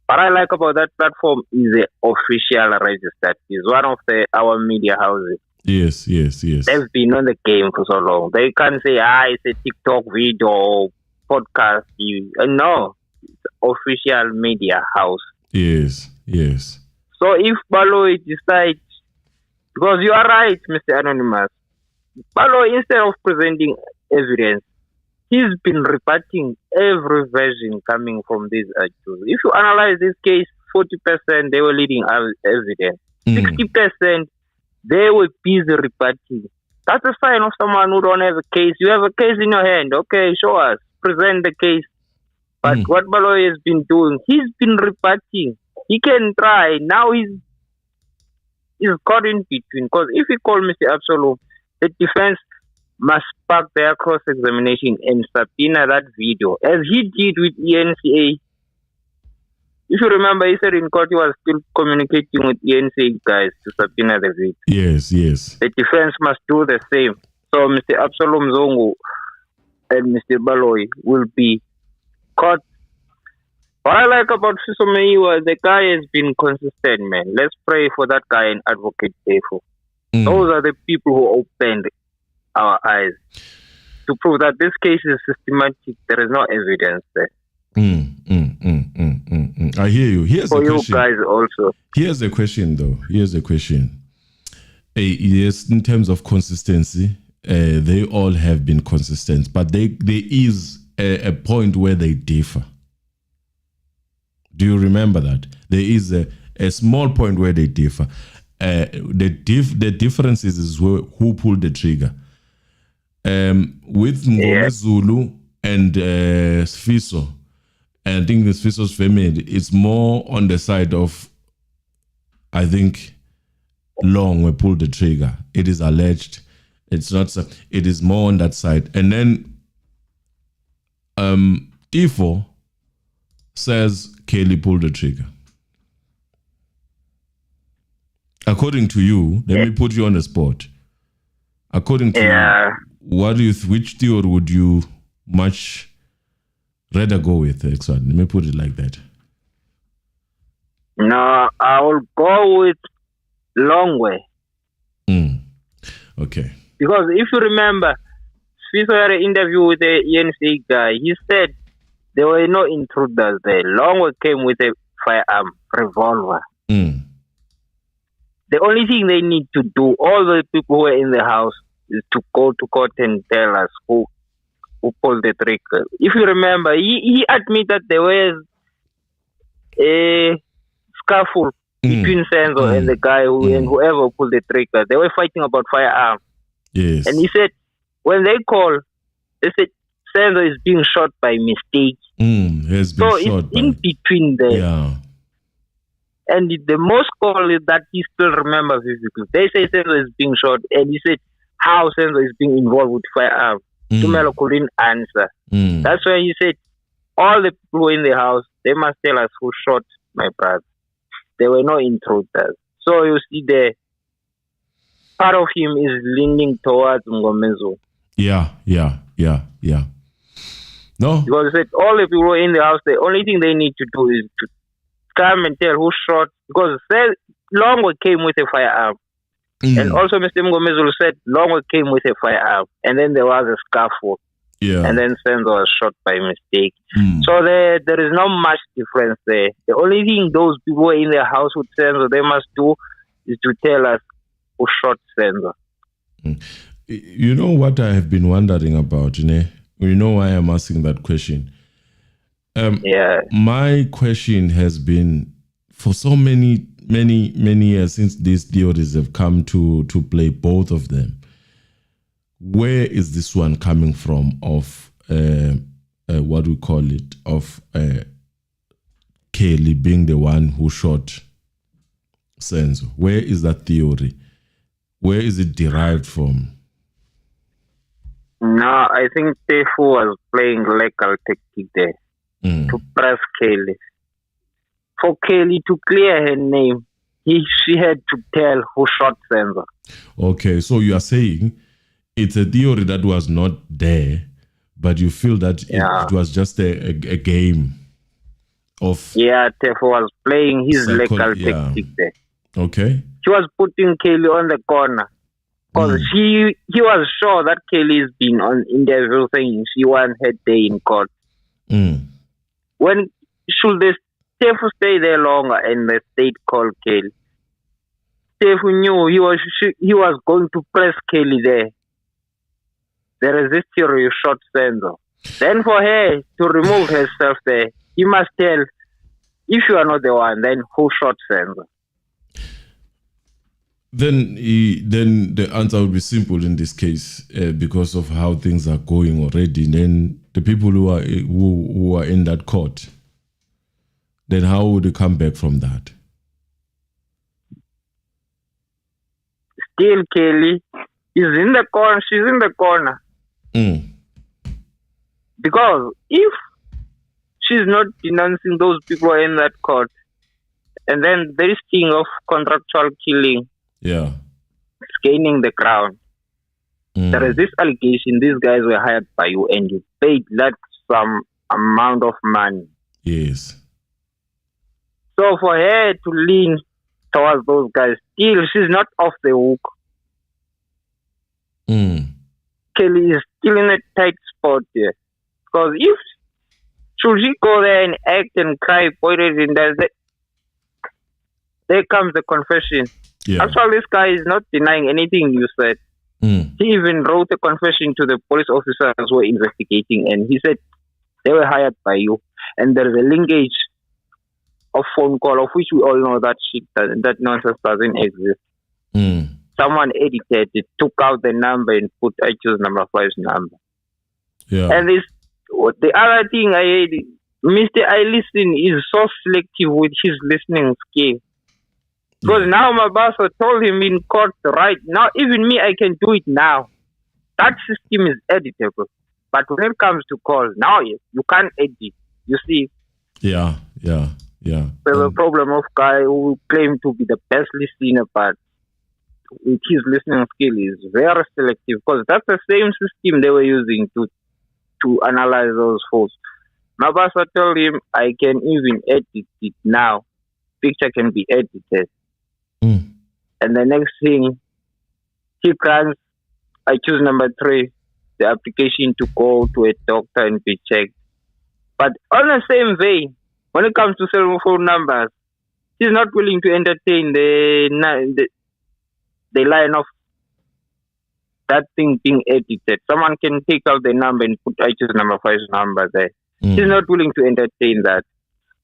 What I like about that platform is the official registered. It's one of our media houses. Yes. They've been on the game for so long. They can't say, it's a TikTok video, podcast. No, it's official media house. Yes. So if Baloyi decides, because you are right, Mr. Anonymous, Baloyi, instead of presenting evidence, he's been rebutting every version coming from these accused. If you analyze this case, 40% they were leading evidence. 60% they were busy rebutting. That's a sign of someone who don't have a case. You have a case in your hand. Okay, show us. Present the case. But what Baloyi has been doing, he's been rebutting. He can try. Now he's caught in between. Because if he called Mr. Absalom, the defense must park their cross-examination and subpoena that video, as he did with ENCA. If you remember, he said in court he was still communicating with ENCA guys to subpoena the video. Yes. The defense must do the same. So Mr. Absalom Zungu and Mr. Baloyi will be caught. What I like about SFISO MEYIWA, the guy has been consistent, man. Let's pray for that guy and advocate for. Those are the people who opened our eyes to prove that this case is systematic. There is no evidence there. I hear you. Here's for the you question. Guys also. Here's the question, though. Yes, in terms of consistency, they all have been consistent, but there is a point where they differ. Do you remember that? There is a small point where they differ. The difference is who pulled the trigger. With Ngome Zulu and SFISO, and I think the SFISO's family, it's more on the side of, I think, Long pulled the trigger. It is alleged. It's not. It is more on that side. And then Tifo says Kelly pulled the trigger. According to you, let me put you on the spot. According to you, which theory would you much rather go with? Let me put it like that. No, I will go with Long Way. Okay. Because if you remember, SFISO had an interview with the ENC guy. He said there were no intruders there. Long Way came with a firearm, revolver. The only thing they need to do, all the people who are in the house, is to go to court and tell us who pulled the trigger. If you remember, he admitted that there was a scuffle between Senzo and the guy and whoever pulled the trigger. They were fighting about firearm. Yes. And he said, when they call, they said Senzo is being shot by mistake. Has been so shot it's in between there. Yeah. And the most call is that he still remembers physically. They say Senzo is being shot, and he said how Senzo is being involved with firearm. Tumelo couldn't answer. That's why he said all the people in the house, they must tell us who shot my brother. There were no intruders. So you see, the part of him is leaning towards Ngome Zulu. Yeah. No. Because they said all the people in the house, the only thing they need to do is to come and tell who shot. Because Longo came with a firearm. And also Mr. Mngomezulu said Longo came with a firearm. And then there was a scuffle. Yeah. And then Senzo was shot by mistake. So there is not much difference there. The only thing those people in their house with Senzo, they must do is to tell us who shot Senzo. You know what I have been wondering about, you know why I'm asking that question? My question has been, for so many years since these theories have come to play, both of them, where is this one coming from of what we call it, of Kelly being the one who shot Senzo? Where is that theory? Where is it derived from? No, I think Tefu was playing legal tactic there to press Kelly. For Kelly to clear her name, she had to tell who shot Senzo. Okay, so you are saying it's a theory that was not there, but you feel that it was just a game of... Yeah, Tefu was playing his legal tactic there. Okay. She was putting Kelly on the corner. Because he was sure that Kelly's been on interview saying she won her day in court. When should the Tefu stay there longer and the state called Kelly? Tefu knew he was going to press Kelly there. There is this theory you shot Senzo. Then for her to remove herself there, he must tell, if you are not the one, then who shot Senzo? Then the answer would be simple in this case, because of how things are going already. Then the people who are in that court, then how would they come back from that? Still, Kelly is in the corner. She's in the corner. Because if she's not denouncing those people in that court, and then this thing of contractual killing, it's gaining the ground. There is this allegation: these guys were hired by you, and you paid that some amount of money. Yes. So for her to lean towards those guys, still she's not off the hook. Kelly is still in a tight spot here. Because if should she go there and act and cry, pointed in there comes the confession. Actually, this guy is not denying anything you said. He even wrote a confession to the police officers who were investigating, and he said they were hired by you. And there is a linkage of phone call, of which we all know that that nonsense doesn't exist. Someone edited it, took out the number and put I choose number 5's number. And the other thing I heard, Mr. I Listen is so selective with his listening skill. Because now my boss told him in court, right now, even me, I can do it now. That system is editable. But when it comes to call, now you can't edit. You see? There's a problem of guy who claim to be the best listener, but with his listening skill is very selective. Because that's the same system they were using to analyze those photos. My boss told him, I can even edit it now. Picture can be edited. And the next thing, he grants, I choose number 3, the application to go to a doctor and be checked. But on the same vein, when it comes to cell phone numbers, he's not willing to entertain the line of that thing being edited. Someone can take out the number and put I choose number 5's number there. He's not willing to entertain that.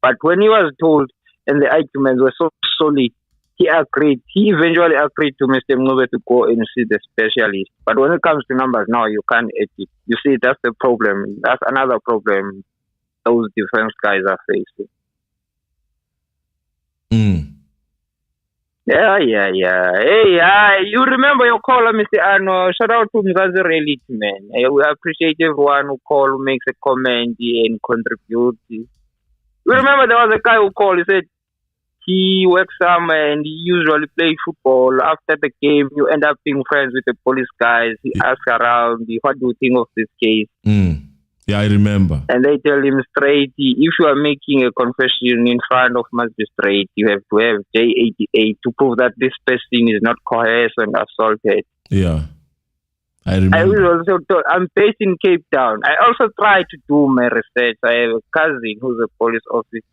But when he was told and the arguments were so solid, he agreed. He eventually agreed to Mr. Mngube to go and see the specialist. But when it comes to numbers, now you can't edit. You see, that's the problem. That's another problem those defense guys are facing. Yeah. Hey, you remember your caller, Mr. Arno. Shout out to Mgazi Relic, man. We appreciate everyone who call, who makes a comment and contributes. You remember there was a guy who called, he said, he works somewhere and he usually plays football. After the game, you end up being friends with the police guys. He asks around, what do you think of this case? Yeah, I remember. And they tell him straight, if you are making a confession in front of magistrate, you have to have J88 to prove that this person is not coerced and assaulted. Yeah, I remember. I'm based in Cape Town. I also tried to do my research. I have a cousin who's a police officer.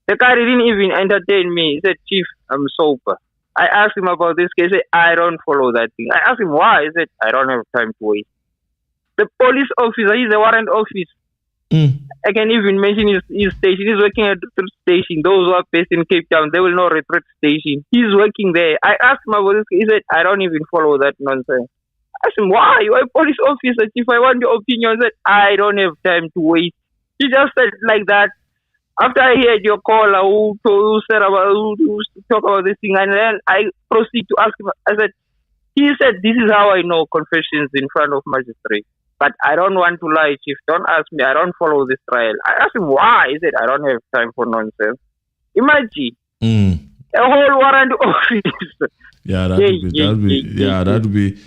The guy didn't even entertain me. He said, Chief, I'm sober. I asked him about this case. He said, I don't follow that thing. I asked him why. He said, I don't have time to wait. The police officer, he's a warrant office. I can even mention his station. He's working at the retreat station. Those who are based in Cape Town, they will know retreat station. He's working there. I asked him about this. He said, I don't even follow that nonsense. I asked him, why? You are a police officer. If I want your opinion, I said, I don't have time to wait. He just said like that. After I heard your caller who talk about this thing, and then I proceed to ask him, he said, this is how I know confessions in front of magistrate. But I don't want to lie, Chief. Don't ask me. I don't follow this trial. I asked him why. He said, I don't have time for nonsense. Imagine. A whole warrant office. Yeah, that would be.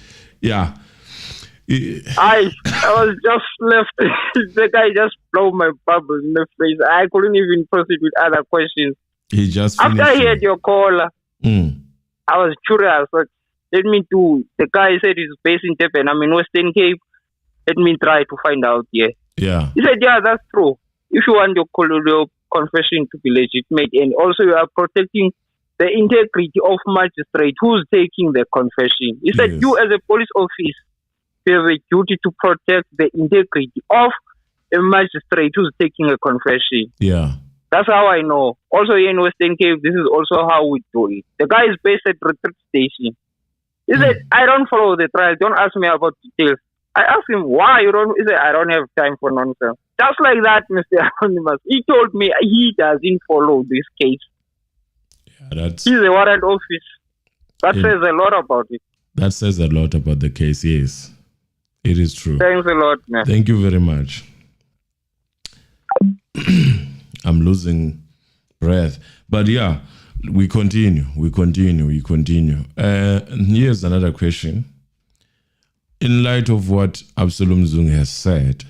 I was just left. The guy just blew my bubble in the face. I couldn't even proceed with other questions. He just after I heard your caller, I was curious. But let me do. The guy said he's based in Durban. I'm in Western Cape. Let me try to find out here. Yeah. He said, yeah, that's true. If you want your confession to be legitimate, and also you are protecting the integrity of magistrate who's taking the confession. He said, you as a police office, you have a duty to protect the integrity of a magistrate who's taking a confession. Yeah. That's how I know. Also here in Western Cape, this is also how we do it. The guy is based at retreat station. He said, I don't follow the trial. Don't ask me about details. I asked him, why you don't? He said, I don't have time for nonsense. Just like that, Mr. Anonymous. He told me he doesn't follow this case. Yeah, he's a warrant office. That says a lot about it. That says a lot about the case, yes. It is true. Thanks a lot, man. Thank you very much. I'm losing breath. But yeah, we continue. And here's another question. In light of what Absalom Zungu has said,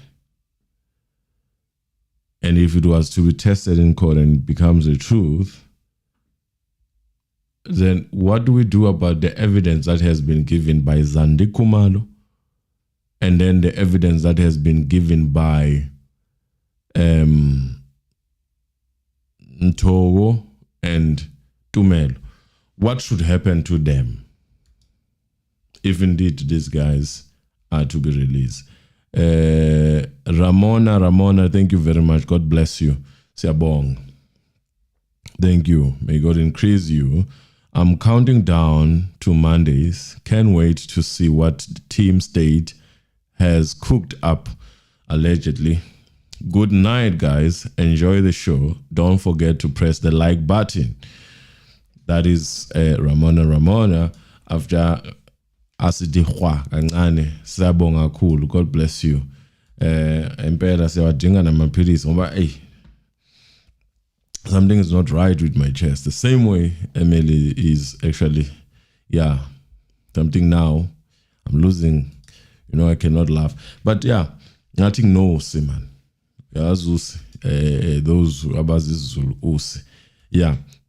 and if it was to be tested in court and it becomes the truth, then what do we do about the evidence that has been given by Zandi Kumalo and then the evidence that has been given by Ntogo and Tumelo? What should happen to them if indeed these guys are to be released? Ramona, thank you very much. God bless you. Siabong. Thank you. May God increase you. I'm counting down to Mondays. Can't wait to see what Team State has cooked up, allegedly. Good night, guys. Enjoy the show. Don't forget to press the like button. That is Ramona. After asidihwa kancane siyabonga kakhulu. God bless you. Empela siyawadinga namaphilisi ngoba something is not right with my chest. The same way Emily is actually, something now. I'm losing, I cannot laugh. But nothing knows, man. Those abazizulu.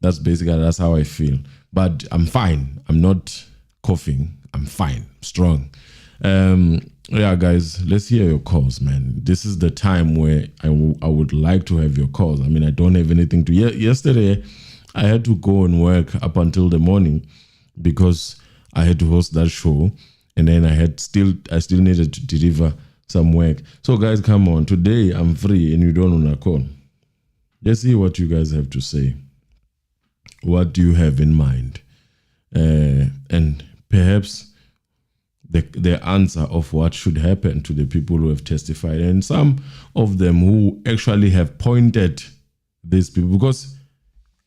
That's how I feel. But I'm fine. I'm not coughing. I'm fine. Strong. Guys, let's hear your calls, man. This is the time where I would like to have your calls. I mean, I don't have anything to... Yesterday, I had to go and work up until the morning because I had to host that show, and then I still needed to deliver some work. So, guys, come on. Today, I'm free, and you don't want to call. Let's see what you guys have to say. What do you have in mind? And perhaps the answer of what should happen to the people who have testified, and some of them who actually have pointed these people, because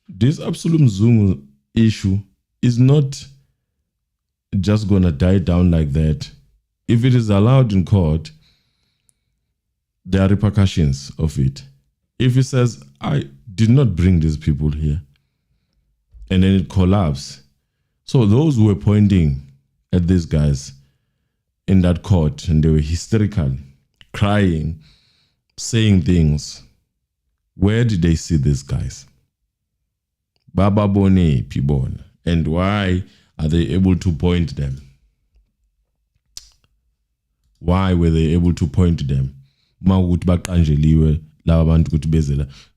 this Absalom Zungu issue is not just going to die down like that. If it is allowed in court, there are repercussions of it. If he says, I did not bring these people here, and then it collapsed. So those who were pointing at these guys in that court, and they were hysterical, crying, saying things, where did they see these guys? Baba Bone Pibon. And why are they able to point them? Why were they able to point to them?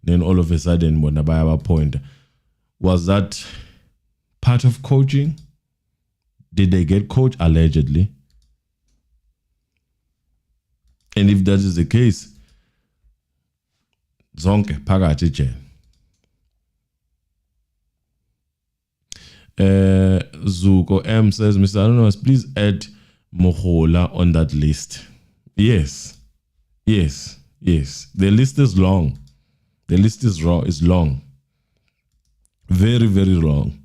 Then all of a sudden, when I point, was that part of coaching? Did they get coached allegedly? And if that is the case, zonke phakathi nje. Zuko M says, Mr. Anonymous, please add Mohola on that list. Yes. The list is long. The list is long. Very, very long.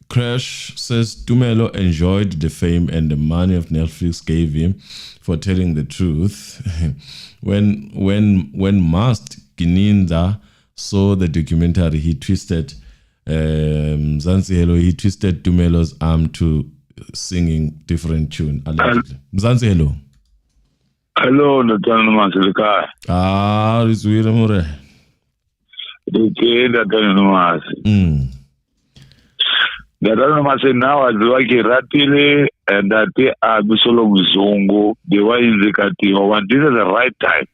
Crash says Tumelo enjoyed the fame and the money of Netflix gave him for telling the truth. when Mast Gininda saw the documentary, he twisted Mzansi Hello, he twisted Tumelo's arm to singing different tune. Allegedly. Mzansi Hello. Hello, Nathan Masilika. It's weird, more. Nathan Masil now as Waki Ratile and that they are Bisolo Mzungu, they were in the Kati, or this is the right time.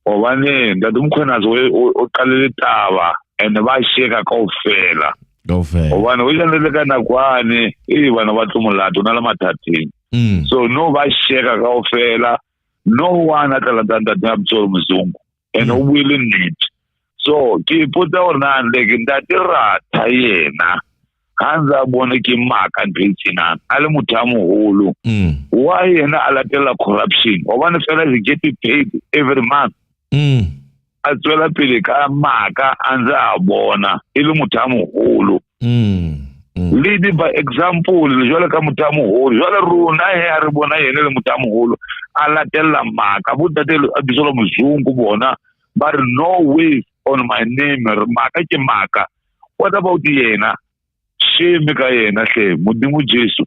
Or one name that Umkana or Kalitawa and the Vice Shaka Kofela. Go fair. Or one way to Guani, even about Tumulato, Nalamatati. So no Vice Shaka Kofela, no one at Alatanta Dabso Mzungu, and no willing need. So, ki put down and legend that Tayena, Hansa Bonaki Mark and Princina, Alamutamu Hulu. Why in Alatella corruption? Or one fellow is getting paid every month. As well as Pilika, Maka, Anza Bona, Ilumutamu Hulu. Leading by example, Jola Kamutamu Hulu, Jola Runa, Harabona, and Ilumutamu Hulu, Alatella Maka, put the Abisolum Zungu Bona, but no way. On my name, Maka. What about the Yena? She Mikaena, say, Mudimu Jesu.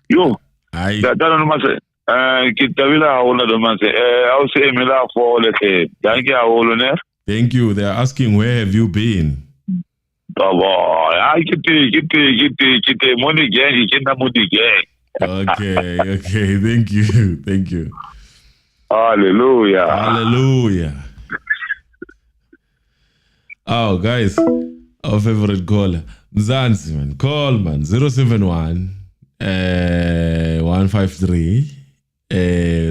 You, that don't matter. Kitavila, all of them say, I'll say Mila for the say, thank you, all. Thank you. They're asking, where have you been? I get money gang, you get money gang. Okay. Thank you. Hallelujah. Oh, guys, our favorite caller, Mzansi, man. Call, man, 071 153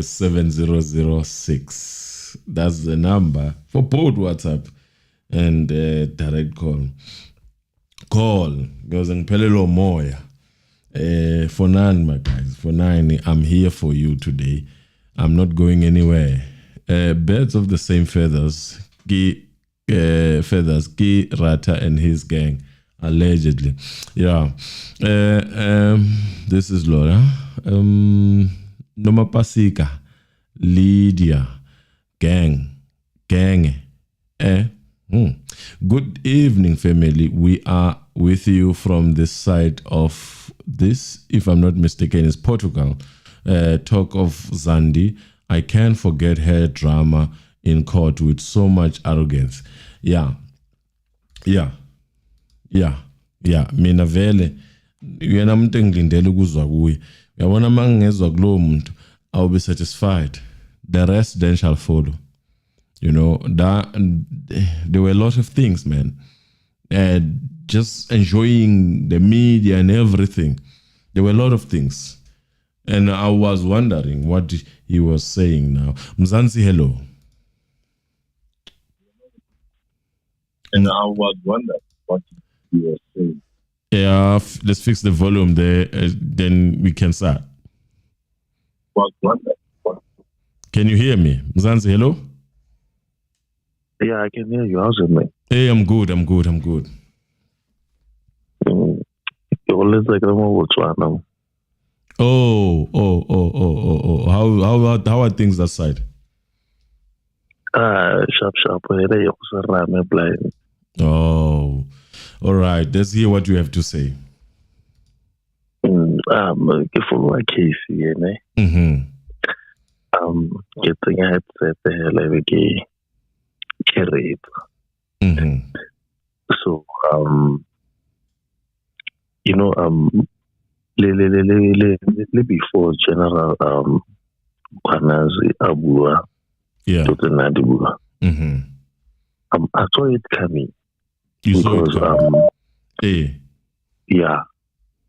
7006. That's the number for both WhatsApp and direct call. Goes and Pelelo Moya. For none, my guys, for 9, I'm here for you today. I'm not going anywhere. Birds of the same feathers, Ki Rata and his gang, allegedly. Yeah. This is Laura. Noma Pasika, Lydia, gang. Good evening, family. We are with you from this side of this, if I'm not mistaken, is Portugal. Talk of Zandi. I can't forget her drama in court with so much arrogance. Yeah. Mina vele yena umuntu engilindele ukuzwa kuye. Uyabona mangezwa kulo muntu, I'll be satisfied. The rest then shall follow. You know, there were a lot of things, man. Just enjoying the media and everything. There were a lot of things. And I was wondering what he was saying now. Mzansi, hello. And I was wondering what he was saying. Yeah, let's fix the volume there, then we can start. Can you hear me? Mzansi, hello? Yeah, I can hear you. How's it, man? Hey, I'm good. You always like what's right now. Oh. How are things that side? Sharp. Blind. Oh, all right. Let's hear what you have to say. Ke follow a case ne. Ke tsenya headset hele ke rape. So you know le before General Kwanazi Abua to the Nadibua. I saw it coming. You saw it coming. Yeah,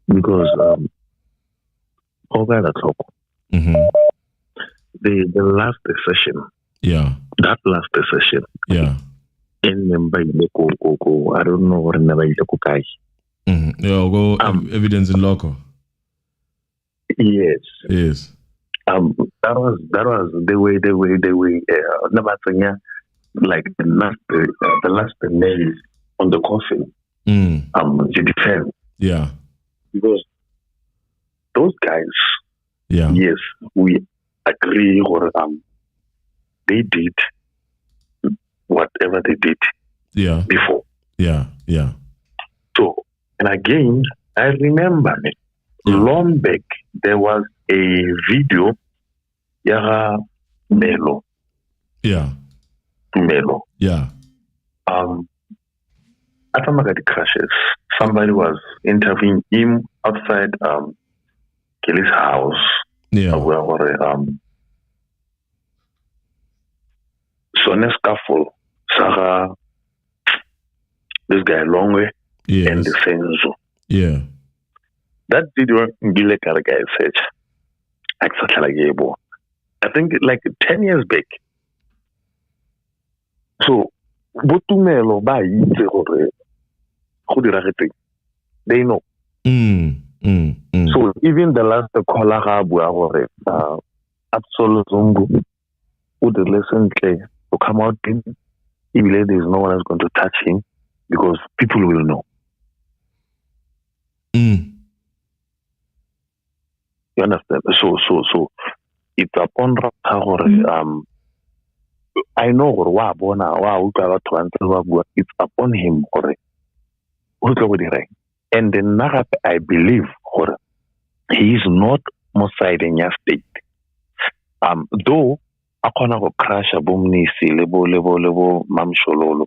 because over the top. The last session. Yeah. That last session. Yeah. In I don't know what never is Yeah, go evidence in local. Yes. Yes. That was the way like the last nail on the coffin. To defend. Yeah. Because those guys, yeah, yes, we agree or they did whatever they did before. Yeah. So, and again, I remember long back there was a video Melo. Yeah. After Magadi crashes, somebody was interviewing him outside Kelly's house. Yeah. So next scuffle, Sarah, this guy Longway, and the SENZO. Yeah. That video Ngile Karagai said, I think like 10 years back. So Botumelo ba itse gore go dira getse. They know. So even the last caller ga bua gore Absolute Zungu would listen to come out in even there's no one else going to touch him because people will know. You understand? So it's upon I know it's upon him and then I believe he is not Mossad in your state. Though I can't go crash a boom lebo mam shololo.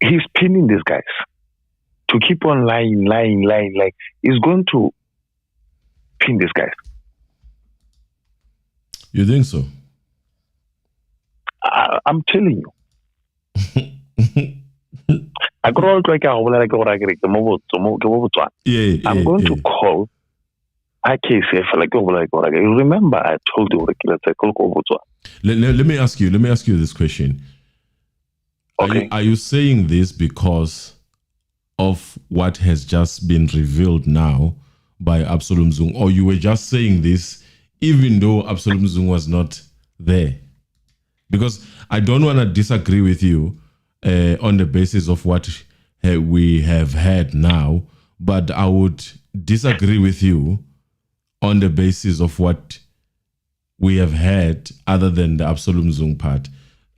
He's pinning these guys to keep on lying. Like he's going to pin these guys. You think so? I'm telling you. I'm going to call IKCF remember I told you let me ask you this question. Okay. Are you saying this because of what has just been revealed now by Absalom Zung, or you were just saying this even though Absalom Zung was not there? Because I don't want to disagree with you on the basis of what we have had now, but I would disagree with you on the basis of what we have had other than the Absalom Zung part.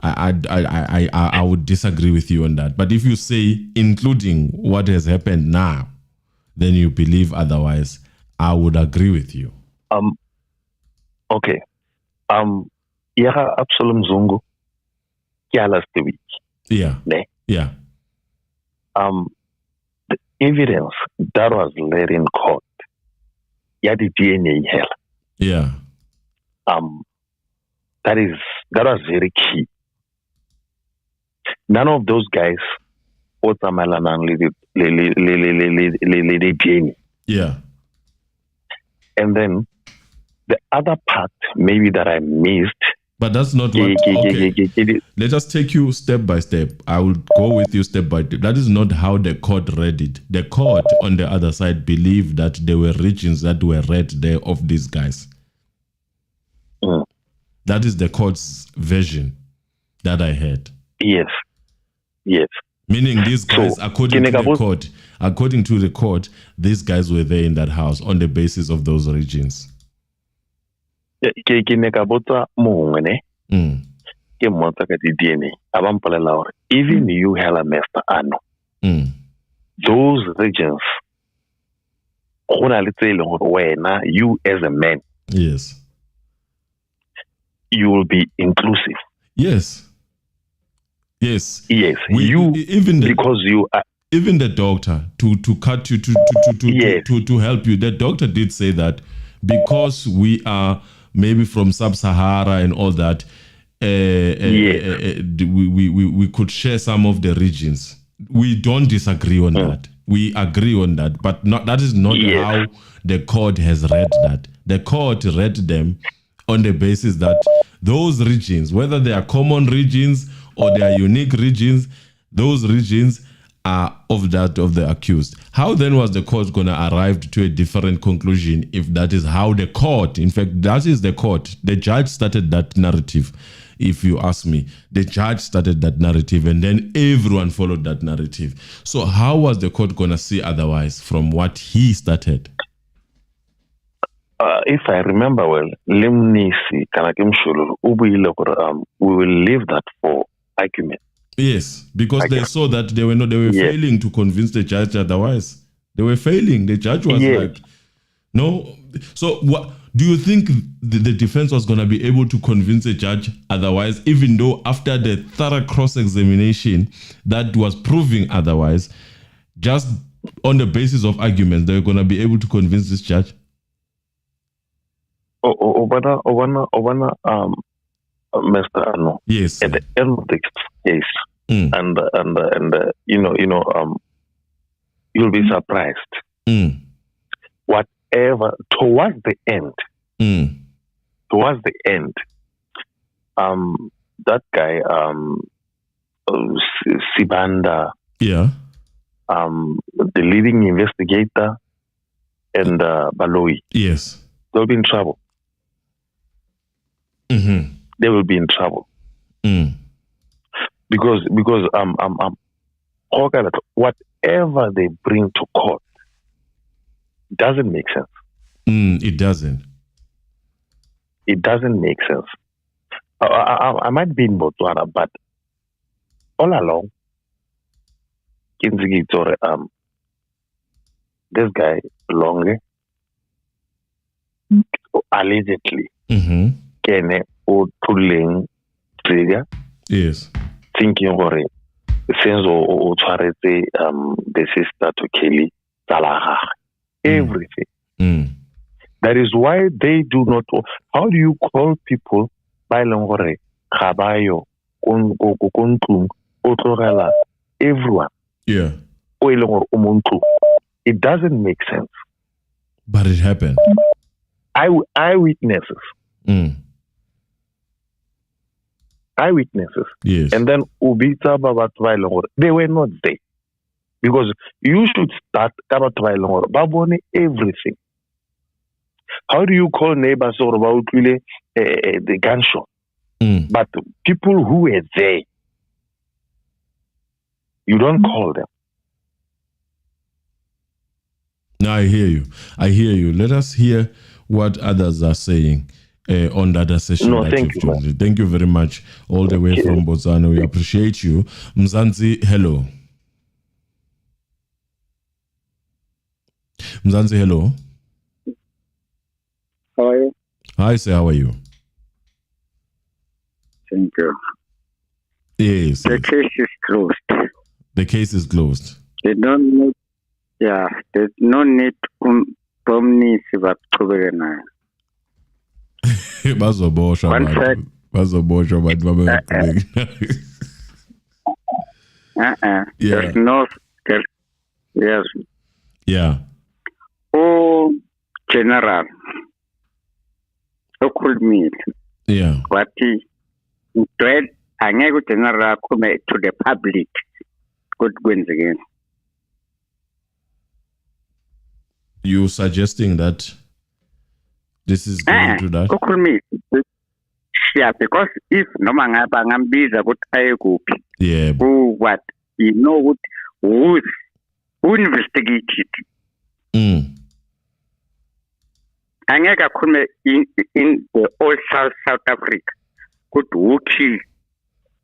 I would disagree with you on that. But if you say including what has happened now, then you believe otherwise, I would agree with you. Okay. Absalom Zungu last week. Yeah. Ne? Yeah. The evidence that was laid in court, the DNA hell. Yeah. That was very key. None of those guys the DNA. Yeah. And then the other part maybe that I missed. But that's not what. Okay. Let us take you step by step. I will go with you step by step. That is not how the court read it. The court on the other side believed that there were regions that were read there of these guys. That is the court's version that I heard. Yes. Meaning these guys, according to the court, these guys were there in that house on the basis of those regions. ke monta ka di-DNA a ba mpolela hore even you hela Mr. Ano those regions go na le tse leng gore wena you as a man yes you will be inclusive. Yes. Even because you are even the doctor to cut you to help you. The doctor did say that because we are maybe from sub-Sahara and all that, we could share some of the regions. We don't disagree on that. We agree on that, but that is not how the court has read that. The court read them on the basis that those regions, whether they are common regions or they are unique regions, those regions are of the accused. How then was the court going to arrive to a different conclusion if that is how the court, in fact, that is the court. The judge started that narrative, if you ask me. The judge started that narrative and then everyone followed that narrative. So how was the court going to see otherwise from what he started? If I remember well, we will leave that for argument. Yes, because they saw that they were failing to convince the judge otherwise. They were failing. The judge was like, no. So what do you think the defense was going to be able to convince the judge otherwise, even though after the thorough cross-examination that was proving otherwise, just on the basis of arguments, they were going to be able to convince this judge? Mr. Ano. Yes. At the end of the case, and you'll be surprised. Whatever towards the end, that guy, Sibanda, the leading investigator, and Baloi, yes, they'll be in trouble. They will be in trouble because whatever they bring to court doesn't make sense. It doesn't. It doesn't make sense. I might be in Botswana, but all along, this guy Longe allegedly kene o tuleng trigger. Yes. Thinking for it. SENZO o tshwaretse the sister to Kelly Salaha. Everything. That is why they do not. How do you call people by Longore, Kabayo, Kuntung, Otorela, everyone? Yeah. It doesn't make sense. But it happened. Eyewitnesses. Eyewitnesses. Yes. And then Ubita Babatwailongor, they were not there. Because you should start Kabatwailongor, Baboni, everything. How do you call neighbors or about really the gunshot? But people who were there, you don't call them. No, I hear you. Let us hear what others are saying on that session. No, thank you. Thank you very much. All the way from Botswana. We appreciate you. Mzansi, hello. Mzansi, hello. How are you? Hi, sir. How are you? Thank you. Yes. The case is closed. The case is closed. They don't need, there's no need Omni Sivakubena. Bazobosha. There's no. Yes. Yeah. Oh, General. Could meet. Yeah. What he dread and I would general commit to the public. Good wins again. You suggesting that this is going to that? Could meet. Yeah, because if no man I'm busy about yeah. Who what you know who investigated. Angeka kume in the old South Africa Good wuki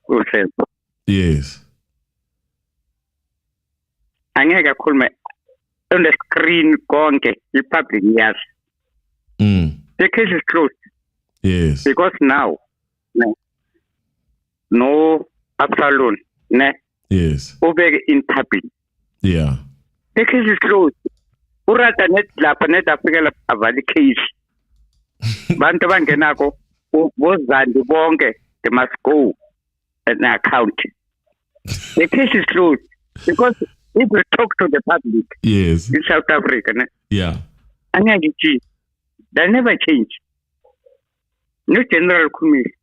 uSenzo. Yes. Angeke akhulume on the screen konke i-public yes. The case is closed. Yes. Because now no Absalon yes. Over in public. Yeah. The case is closed. Urata net lapha net afika avali case. Bantu bangenako bozandi bonke they must go an account. The case is closed because if we talk to the public yes. in South Africa, yeah, they never change. No general committee.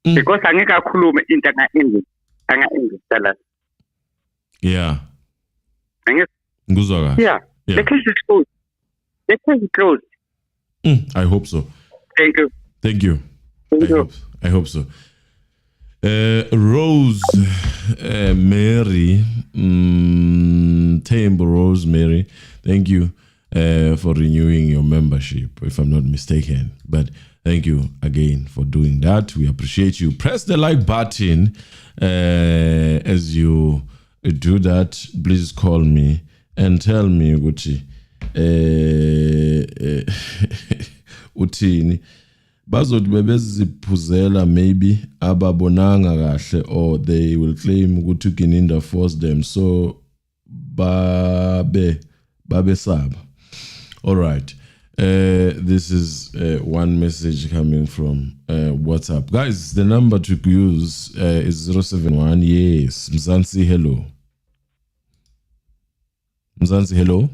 Because angeka khulume into anga-English tala. Yeah. Yeah. Yeah. The case is closed. The case is closed. I hope so. Thank you. Thank you. Thank you. I hope so. Rose Mary, Tembo Rosemary, thank you for renewing your membership, if I'm not mistaken. But thank you again for doing that. We appreciate you. Press the like button as you do that. Please call me and tell me, Gucci, uthini bazothi bebeziphuzela maybe ababonanga kahle, or they will claim ukuthi uGininda forced them, so babe saba. All right. This is one message coming from WhatsApp. Guys, the number to use is 071. Yes. Mzansi, hello. Mzansi, hello.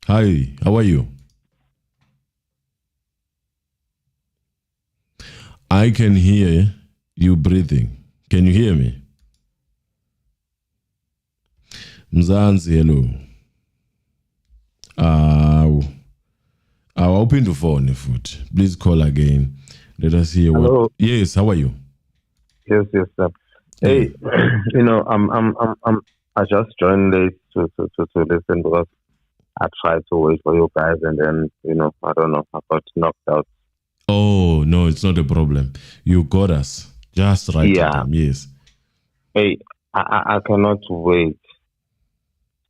Hi, how are you? I can hear you breathing. Can you hear me? Mzansi, hello. I'll open the phone foot. Please call again. Let us hear. Hello. What. Yes, how are you? Yes, sir. Hey, I just joined late to listen because I tried to wait for you guys, and then I don't know, I got knocked out. Oh no, it's not a problem. You got us just right. Yeah. Yes. Hey, I cannot wait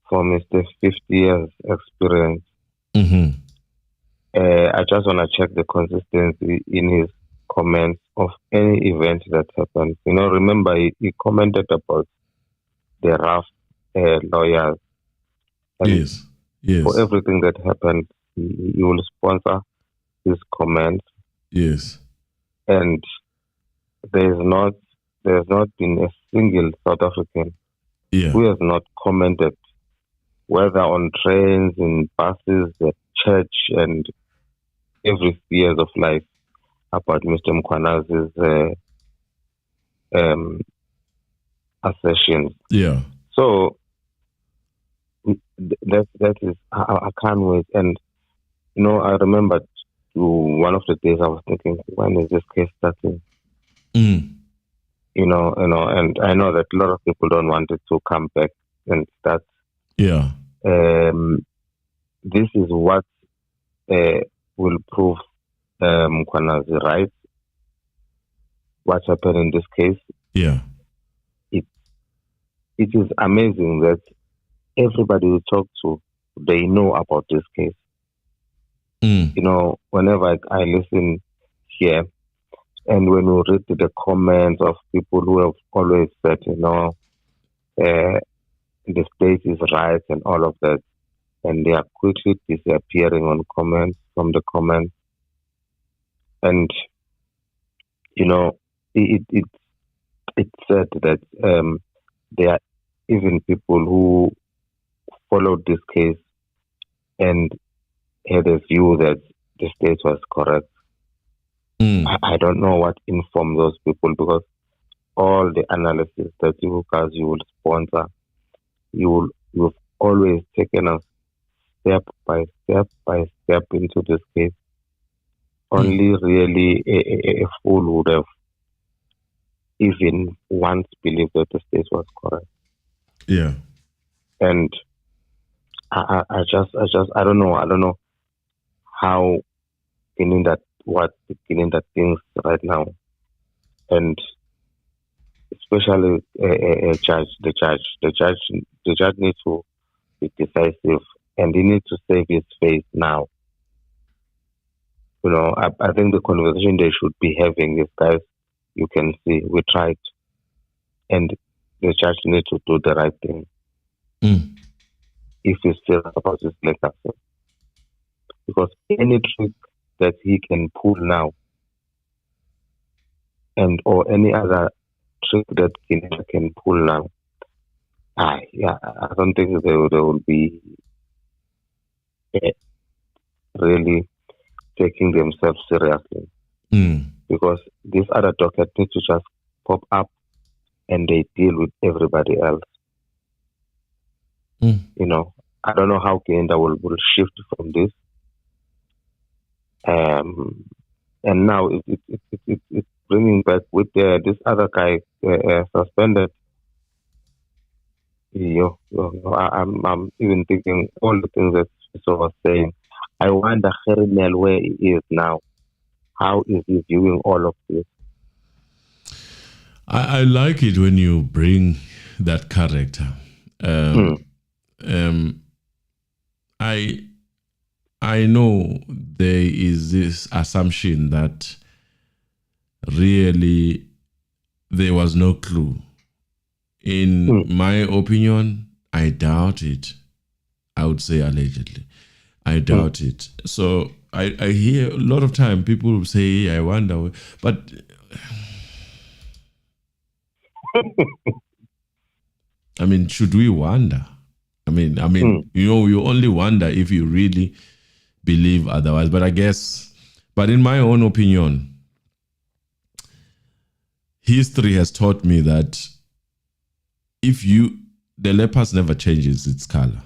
for Mr. 50 years experience. Mm-hmm. I just want to check the consistency in his comments of any event that happens. Remember, he commented about the rough lawyers. And yes. Yes. for everything that happened, he will sponsor his comments. Yes. And there's not been a single South African who has not commented, whether on trains, in buses, at church, and every sphere of life, about Mr. Mkwana's assertions. Yeah. So that is, I can't wait. And I remember one of the days I was thinking, when is this case starting? And I know that a lot of people don't want it to come back and start. Yeah. This is what will prove Mkwana's right. What happened in this case? Yeah. It is amazing that everybody we talk to, they know about this case. Whenever I listen here, and when we read the comments of people who have always said, the state is right and all of that, and they are quickly disappearing on comments from the comments. And it's said that there are even people who followed this case and had a view that the state was correct. I don't know what informed those people, because all the analysis that you guys will sponsor, you've always taken us step by step into this case. Only really a fool would have even once believed that the state was correct. Yeah. And I don't know how beginning that things right now, and especially a judge. The judge needs to be decisive, and he needs to save his face now. You know, I think the conversation they should be having is, guys, you can see we tried, and the judge needs to do the right thing. If he's serious about his legacy, because any trick that he can pull now, or any other trick that Guinea can pull now, I don't think they will be really taking themselves seriously. Because this other docket needs to just pop up and they deal with everybody else. You know, I don't know how Kenda will shift from this. And now it's bringing back with this other guy suspended. I'm even thinking all the things that SFISO was saying. I wonder where he is now. How is he viewing all of this? I like it when you bring that character. I know there is this assumption that really there was no clue. In my opinion, I doubt it. I would say allegedly. I doubt it. So I hear a lot of time people say, I wonder, but I mean, should we wonder? I mean, you only wonder if you really believe otherwise. But but in my own opinion, history has taught me that the leopard never changes its color.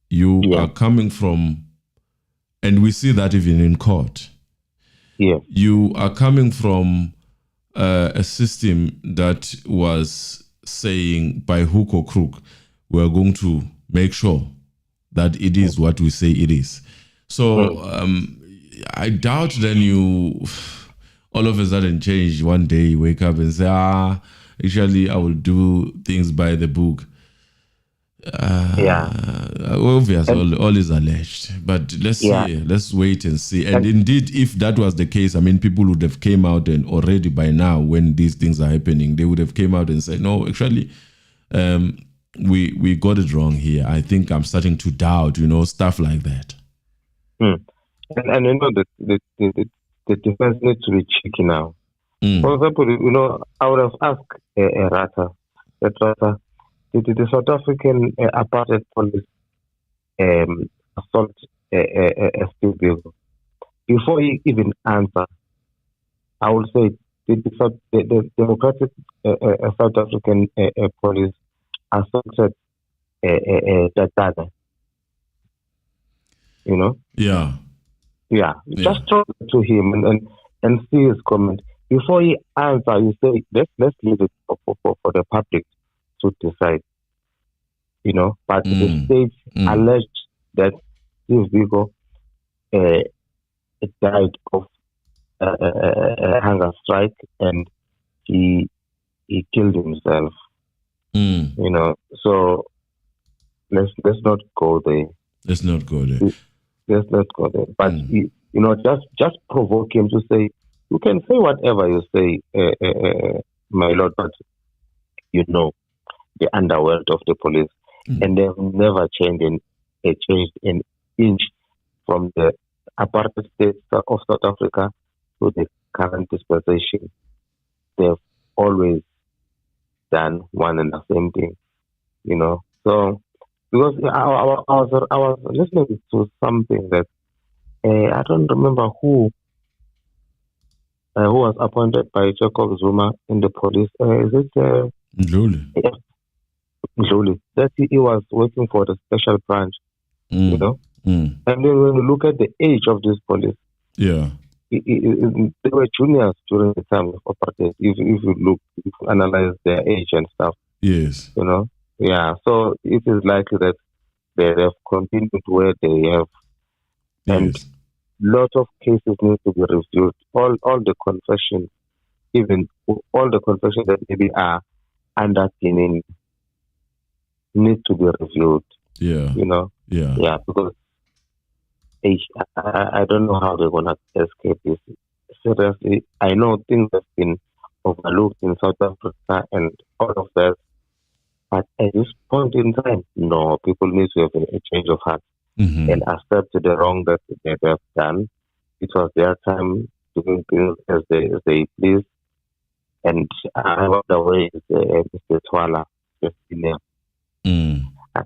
You are coming from, and we see that even in court. You are coming from a system that was saying by hook or crook, we're going to make sure that it is what we say it is. So I doubt then you all of a sudden change one day, wake up and say, actually I will do things by the book. Obvious, all is alleged. But let's see, let's wait and see. And indeed, if that was the case, I mean, people would have came out and already by now, when these things are happening, they would have came out and said, no, actually, we got it wrong here. I think I'm starting to doubt, stuff like that. And the defense needs to be cheeky now. For example, I would have asked Rata, the South African apartheid police assault SBIYA. Before he even answer, I would say the democratic South African police assaulted Dada. Just talk to him and see his comment. Before he answer, you say, let's leave it for the public to decide. But the state alleged that Steve Biko died of a hunger strike and he killed himself. So let's not go there. Let's not go there. Let's not go there. But just provoke him to say, you can say whatever you say, my lord, but the underworld of the police, and they've never changed an inch from the apartheid state of South Africa to the current dispensation. They've always done one and the same thing, So, because I was listening to something that I don't remember who was appointed by Jacob Zuma in the police. Is it Ndluli? Ndluli. That he was working for the special branch, And then when you look at the age of this police, they were juniors during the time of apartheid. If you analyze their age and stuff, yes, So it is likely that they have continued where they have, and lot of cases need to be reviewed. All the confessions, even all the confessions that maybe are underpinning, need to be reviewed. Yeah. You know. Yeah. Yeah, because I don't know how they're gonna escape this. Seriously, I know things have been overlooked in South Africa and all of that, but at this point in time, no, people need to have a change of heart and accept the wrong that they have done. It was their time doing things as they please, and I wonder where is Mr. Twala, just in there.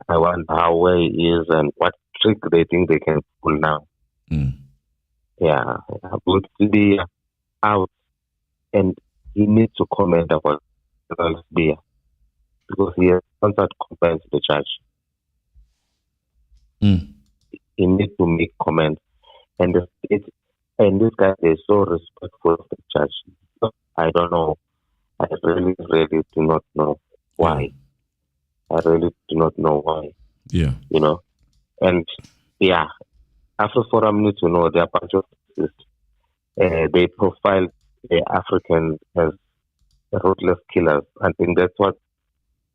I wonder how where he is and what trick they think they can pull now. Yeah, but to be out, and he needs to comment about SBIYA because he has answered complaints to the judge. He needs to make comments, and this guy is so respectful of the judge. I don't know. I really do not know why. I really do not know why. Yeah. You know, and yeah, Afro Forum need to know there are a bunch of they profiled the Africans as ruthless killers. I think that's what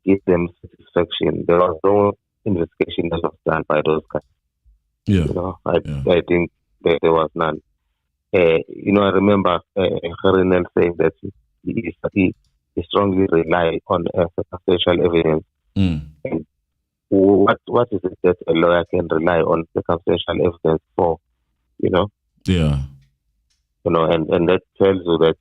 gives them satisfaction. There was no investigation that was done by those guys. Yeah. You know, I think there was none. You know, I remember Harinel saying that he strongly rely on circumstantial evidence. And what is it that a lawyer can rely on circumstantial evidence for? You know? Yeah. You know, and that tells you that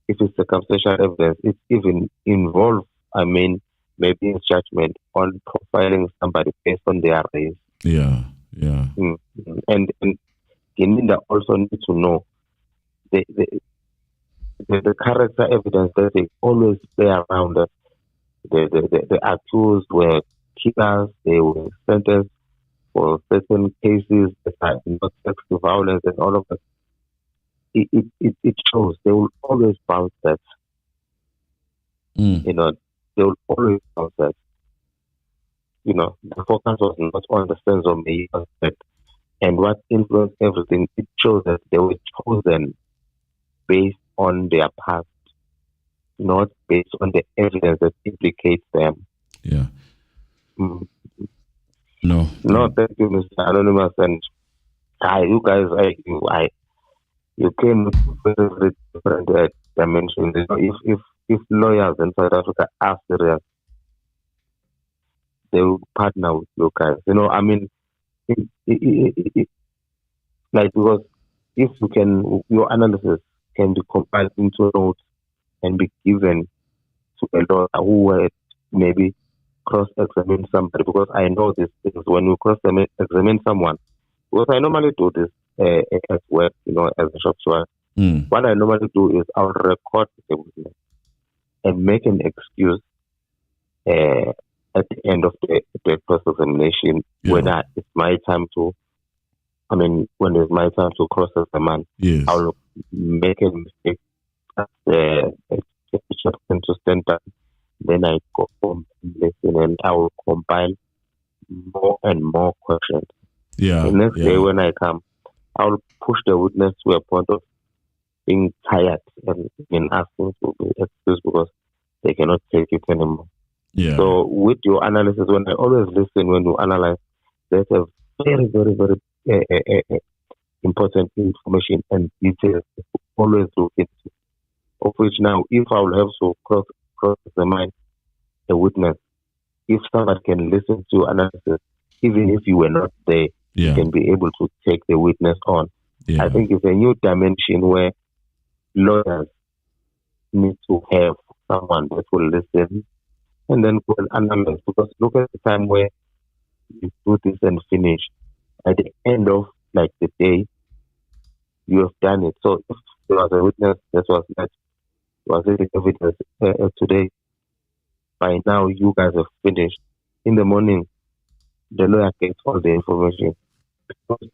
if it's circumstantial evidence, it's even involved, maybe in judgment on profiling somebody based on their race. Yeah, yeah. And Geninda also need to know the character evidence that they always play around us. The accused were killers, they were sentenced for certain cases that are not sexual violence and all of that. It shows they will always bounce that. You know, they will always bounce that. You know, the focus was not on the sense of MEYIWA, and what influenced everything, it shows that they were chosen based on their past, not based on the evidence that implicates them. Yeah. No, thank you, Mr. Anonymous, and you guys, you came with very, very different dimensions. You know, if lawyers in South Africa are serious, they will partner with you guys. You know, I mean, like, because if you can, your analysis can be compiled into notes and be given to a lawyer who will maybe cross-examine somebody, because I know these things when you cross-examine someone, because I normally do this at work, you know, as a shop steward. What I normally do is I'll record the witness and make an excuse at the end of the cross-examination, whether it's my time to, when it's my time to cross-examine, I'll make a mistake at the to stand up. Then I go home and listen, and I will compile more and more questions. The next day when I come, I will push the witness to a point of being tired and asking to be excused because they cannot take it anymore. So with your analysis, when I always listen when you analyze, there's a very, very, very important information and details to always look into. Of which now, if I will have to cross-examine a witness, if somebody can listen to your analysis, even if you were not there, you can be able to take the witness on. I think it's a new dimension where lawyers need to have someone that will listen and then go and analyze. Because look at the time where you do this and finish. At the end of the day, you have done it. So if there was a witness that was evidence today, by now you guys have finished. In the morning, the lawyer gets all the information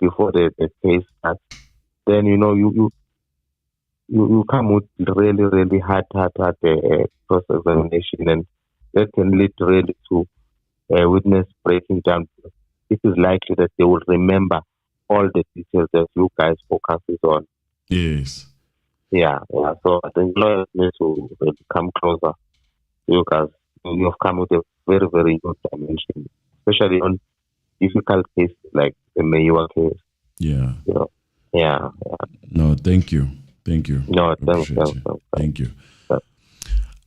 before the case starts. Then you come with really, really hard cross-examination, and that can lead really to a witness breaking down. It is likely that they will remember all the details that you guys focuses on. Yes. Yeah. So I think lawyers need to come closer. You guys, you have come with a very, very good dimension, especially on difficult cases like the MEYIWA case. Yeah. You know. Yeah. No, thank you. No, thank you.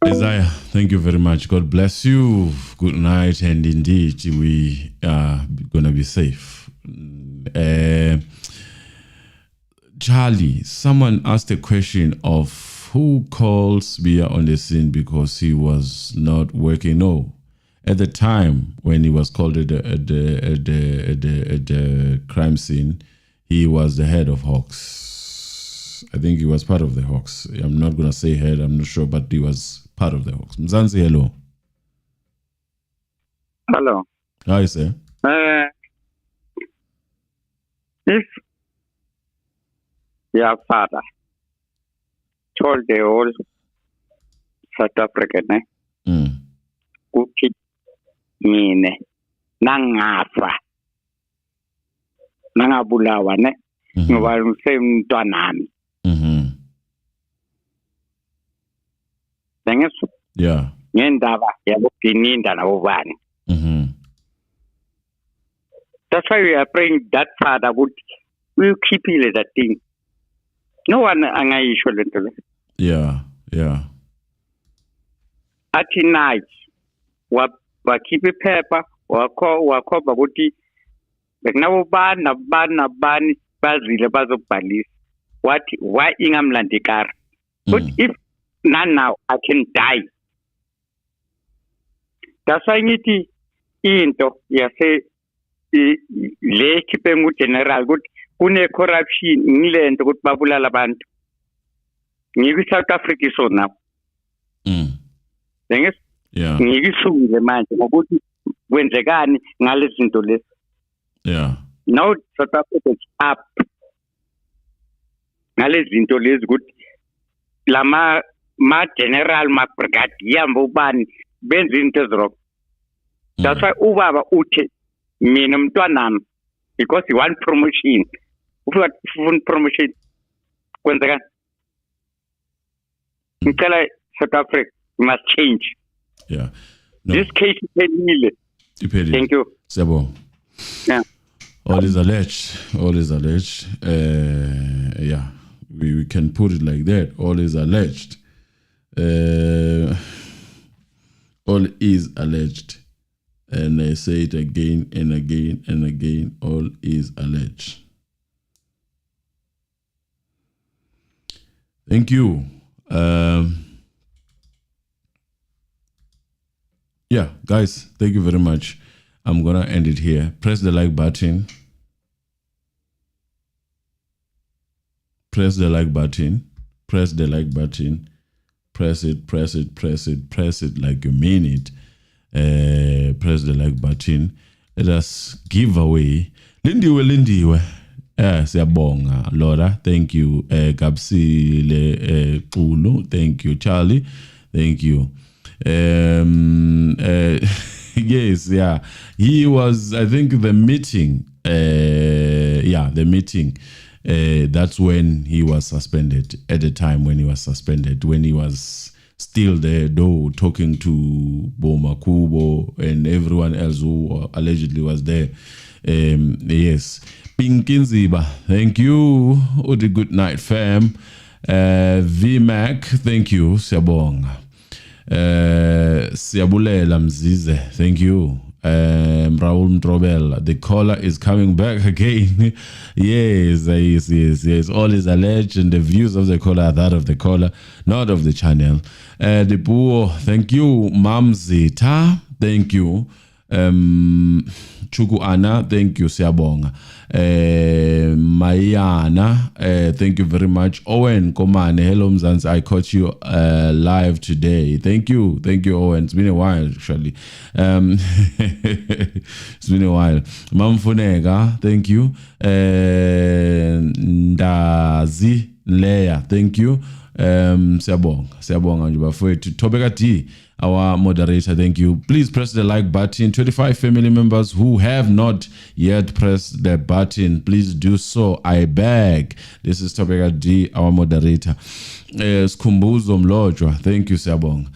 Isaiah, thank you very much. God bless you. Good night, and indeed, we are gonna be safe. Charlie, someone asked a question of who calls SBIYA on the scene because he was not working. No, at the time when he was called at the crime scene, he was the head of Hawks. I think he was part of the Hawks. I'm not going to say head, I'm not sure, but he was part of the Hawks. Mzansi, hello. Hello. Hi, sir. If your father told the whole South African, ukuthi mine nangafa nangabulawa ne ngoba ngisemntwanami Dengeso yeah ngendaba yabogininda nabobani that's why we are praying that father would will keep that thing. No one angayisho lento le. Yeah. Athi night wakhipha iphepha wakhoba ukuthi bekunabobani nabani bazile bazobhalisa wathi why ingamlandi car but if now I can die. That's why ngithi into yase le khiphe general ukuthi kune corruption ngilento ukuthi babulala abantu ngikwi South Africa so now Denges ngikisukile manje ngokuthi kwenzekani ngalezi zinto lezi now South Africa is up ngalezi zinto lezi ukuthi lama general ma brigadier mbobani benza into ezirong. That's why ubaba uthi mina mntwanami because he want promotion. If you want promotion kwenzekani ngicela South Africa must change. No. This case is iphelile. Thank you. Sebo. Yeah. All is alleged. We can put it like that. All is alleged. All is alleged. And I say it again and again and again. All is alleged. Thank you. Guys, thank you very much. I'm going to end it here. Press the like button. Press the like button. Press the like button. Press it like you mean it. Press the like button. Let us give away. Lindiwe. Siyabonga, Laura. Thank you. Gabsile Kulu. Thank you, Charlie. Thank you. Yes, yeah. He was, I think, the meeting. The meeting. That's when he was suspended. At the time when he was suspended, when he was still there, though, talking to Boma Kubo and everyone else who allegedly was there. Yes. Pinkinziba, thank you. Odi, good night, fam. VMAC, thank you. Siyabonga. Siyabulela Mzize, thank you. Raul Mtrobel, the caller is coming back again. yes. All is alleged, and the views of the caller are that of the caller, not of the channel. The Buo, thank you. Mamzita, thank you. Chuku Anna, thank you. Siyabonga. Mayana, thank you very much. Owen Komane, hello Mzansi, I caught you live today. Thank you, Owen. It's been a while, actually. It's been a while. Mamfunega, thank you. Ndazi Leia, thank you. Siyabonga nje bafowethu. Thobeka D, our moderator, thank you. Please press the like button. 25 family members who have not yet pressed the button, please do so. I beg. This is Thobeka D, our moderator. Skhumbuzo Mlojwa, thank you, Siyabonga.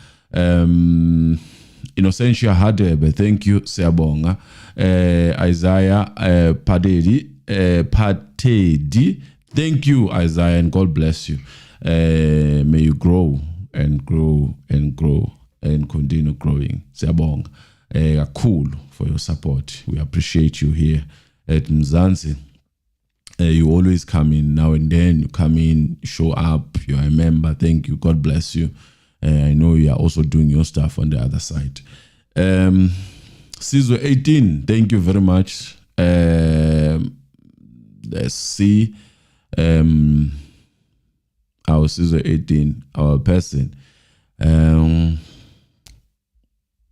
Innocentia Hadebe, thank you, Siyabonga. Isaiah Patedi, thank you, Isaiah, and God bless you. May you grow and grow and grow and continue growing. Siyabonga. Cool for your support. We appreciate you here at Mzansi. You always come in now and then. You come in, show up. You are a member. Thank you. God bless you. I know you are also doing your stuff on the other side. SENZO'S 18, thank you very much. Let's see. Our SENZO'S 18, our person,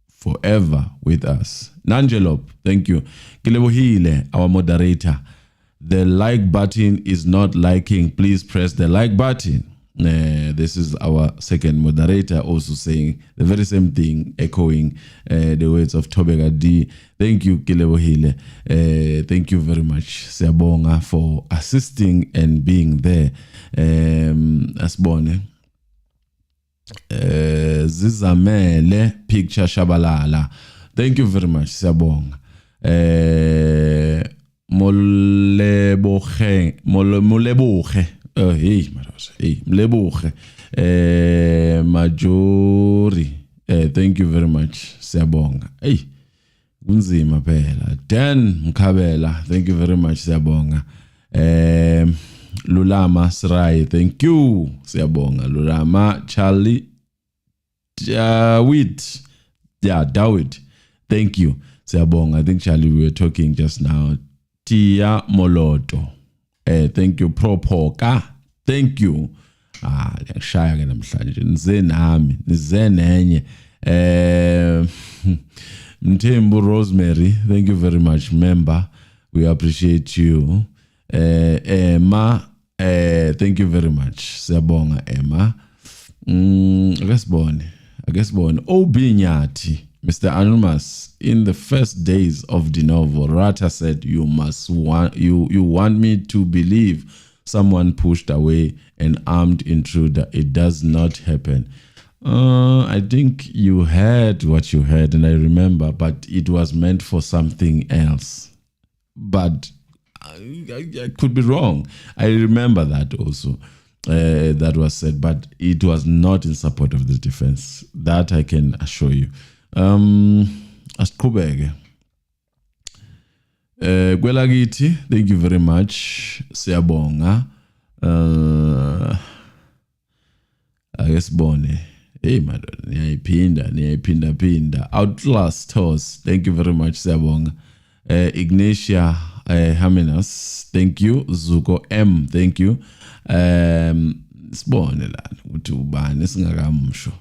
forever with us. Nanjelop, thank you. Kilebohile, our moderator. The like button is not liking. Please press the like button. This is our second moderator also saying the very same thing, echoing the words of Thobeka D. Thank you, Kilebohile. Thank you very much, Siyabonga, for assisting and being there. Asbone. Zizamele Picture Shabalala. Thank you very much, Siyabonga. Moleboge. Hey, Mleboge. Majori. Thank you very much, Siyabonga. Hey, Unzima Pela. Dan Mkabela. Thank you very much, Siyabonga. Lulama Srai. Thank you, Siyabonga. Lulama Charlie. Dawid. Yeah, Dawid. Thank you, Siyabonga. I think Charlie, we were talking just now. Tia Moloto. Thank you, Propoka. Thank you. Shaya ke namhlanje. Nize nami, nize nenye. Mthembu Rosemary, thank you very much, member. We appreciate you. Emma, thank you very much. Siyabonga, Emma. I guess born. Obinyati. Mr. Anonymous, in the first days of De Novo, Rata said, you want me to believe someone pushed away an armed intruder. It does not happen. I think you heard what you heard, and I remember, but it was meant for something else. But I could be wrong. I remember that also. That was said, but it was not in support of the defense. That I can assure you. Asiqhubeke. Kwelakithi, thank you very much. Siyabonga. Akesibone. Hey madod, niyayiphinda. Outlast Toss, thank you very much, Siyabonga. Ignatia Haminas, thank you. Zuko M, thank you. Sibone lana ukuthi ubani singakamsho.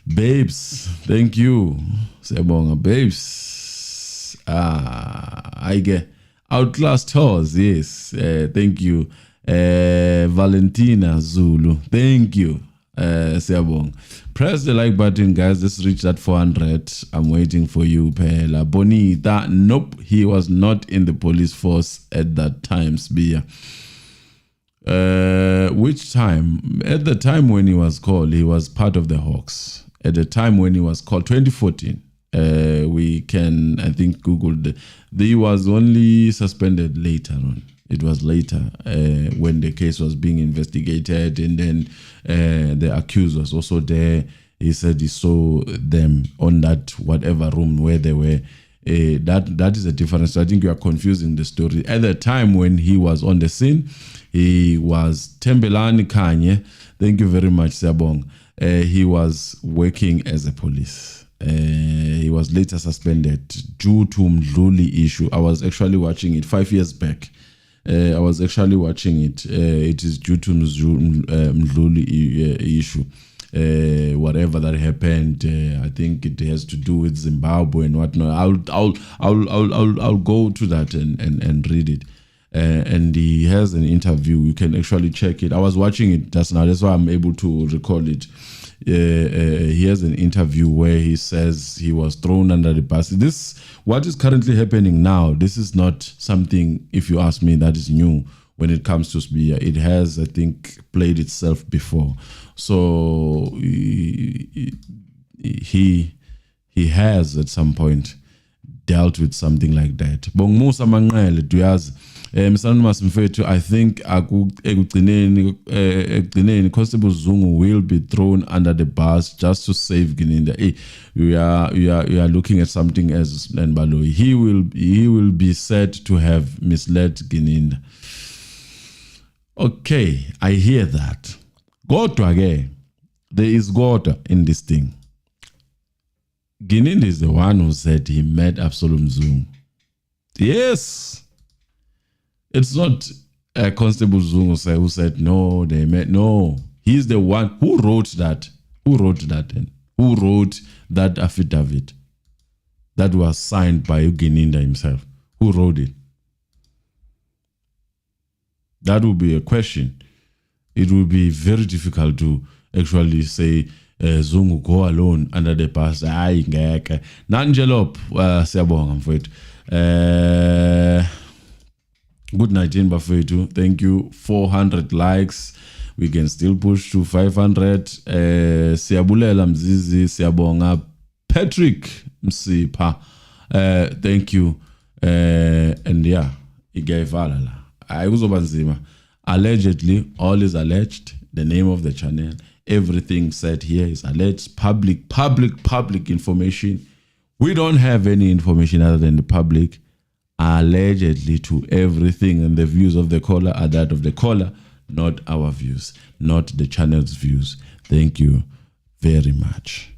Babes, thank you. Siyabonga, babes. I get Outlast Tours, yes. Thank you. Valentina Zulu, thank you. Siyabonga. Press the like button, guys. Let's reach that 400. I'm waiting for you, Pela. Bonita, nope. He was not in the police force at that time, SBIYA. Which time? At the time when he was called, he was part of the Hawks. At the time when he was called, 2014, we can, I think, Google. He was only suspended later on. It was later when the case was being investigated, and then the accused was also there. He said he saw them on that whatever room where they were. That is a difference. I think you are confusing the story. At the time when he was on the scene, he was Tembelani Kanye. Thank you very much, Siyabonga. He was working as a police. He was later suspended due to Mdluli issue. I was actually watching it 5 years back. I was actually watching it. It is due to Mdluli issue. Whatever that happened, I think it has to do with Zimbabwe and whatnot. I'll go to that and read it. and he has an interview. You can actually check it. I was watching it just now. That's why I'm able to recall it. He has an interview where he says he was thrown under the bus. What is currently happening now, this is not something, if you ask me, that is new when it comes to SBIYA. It has, I think, played itself before. So he has at some point dealt with something like that. Bongmusa Manqele duyazi Msanmas Mfethu, I think Constable Zungu will be thrown under the bus just to save Gininda. We are looking at something as Nbaloyi. He will be said to have misled Gininda. Okay, I hear that. Godwa again. There is God in this thing. Gininda is the one who said he met Absalom Zungu. Yes. It's not Constable Zungu who said, no, they met. No. He's the one who wrote that. Who wrote that then? Who wrote that affidavit that was signed by Gininda himself? Who wrote it? That would be a question. It would be very difficult to actually say, Zungu go alone under the bus. Hayi ngeke. Nanjelop siyabonga mfowethu. Good night in bafethu. Thank you. 400 likes. We can still push to 500. Siyabulela Mzizi, siyabonga. Patrick Msipha. Thank you. And yeah, igevala la. Ayikuzoba nzima. Allegedly, all is alleged. The name of the channel, everything said here is alleged, public information. We don't have any information other than the public. Allegedly to everything, and the views of the caller are that of the caller, not our views, not the channel's views. Thank you very much.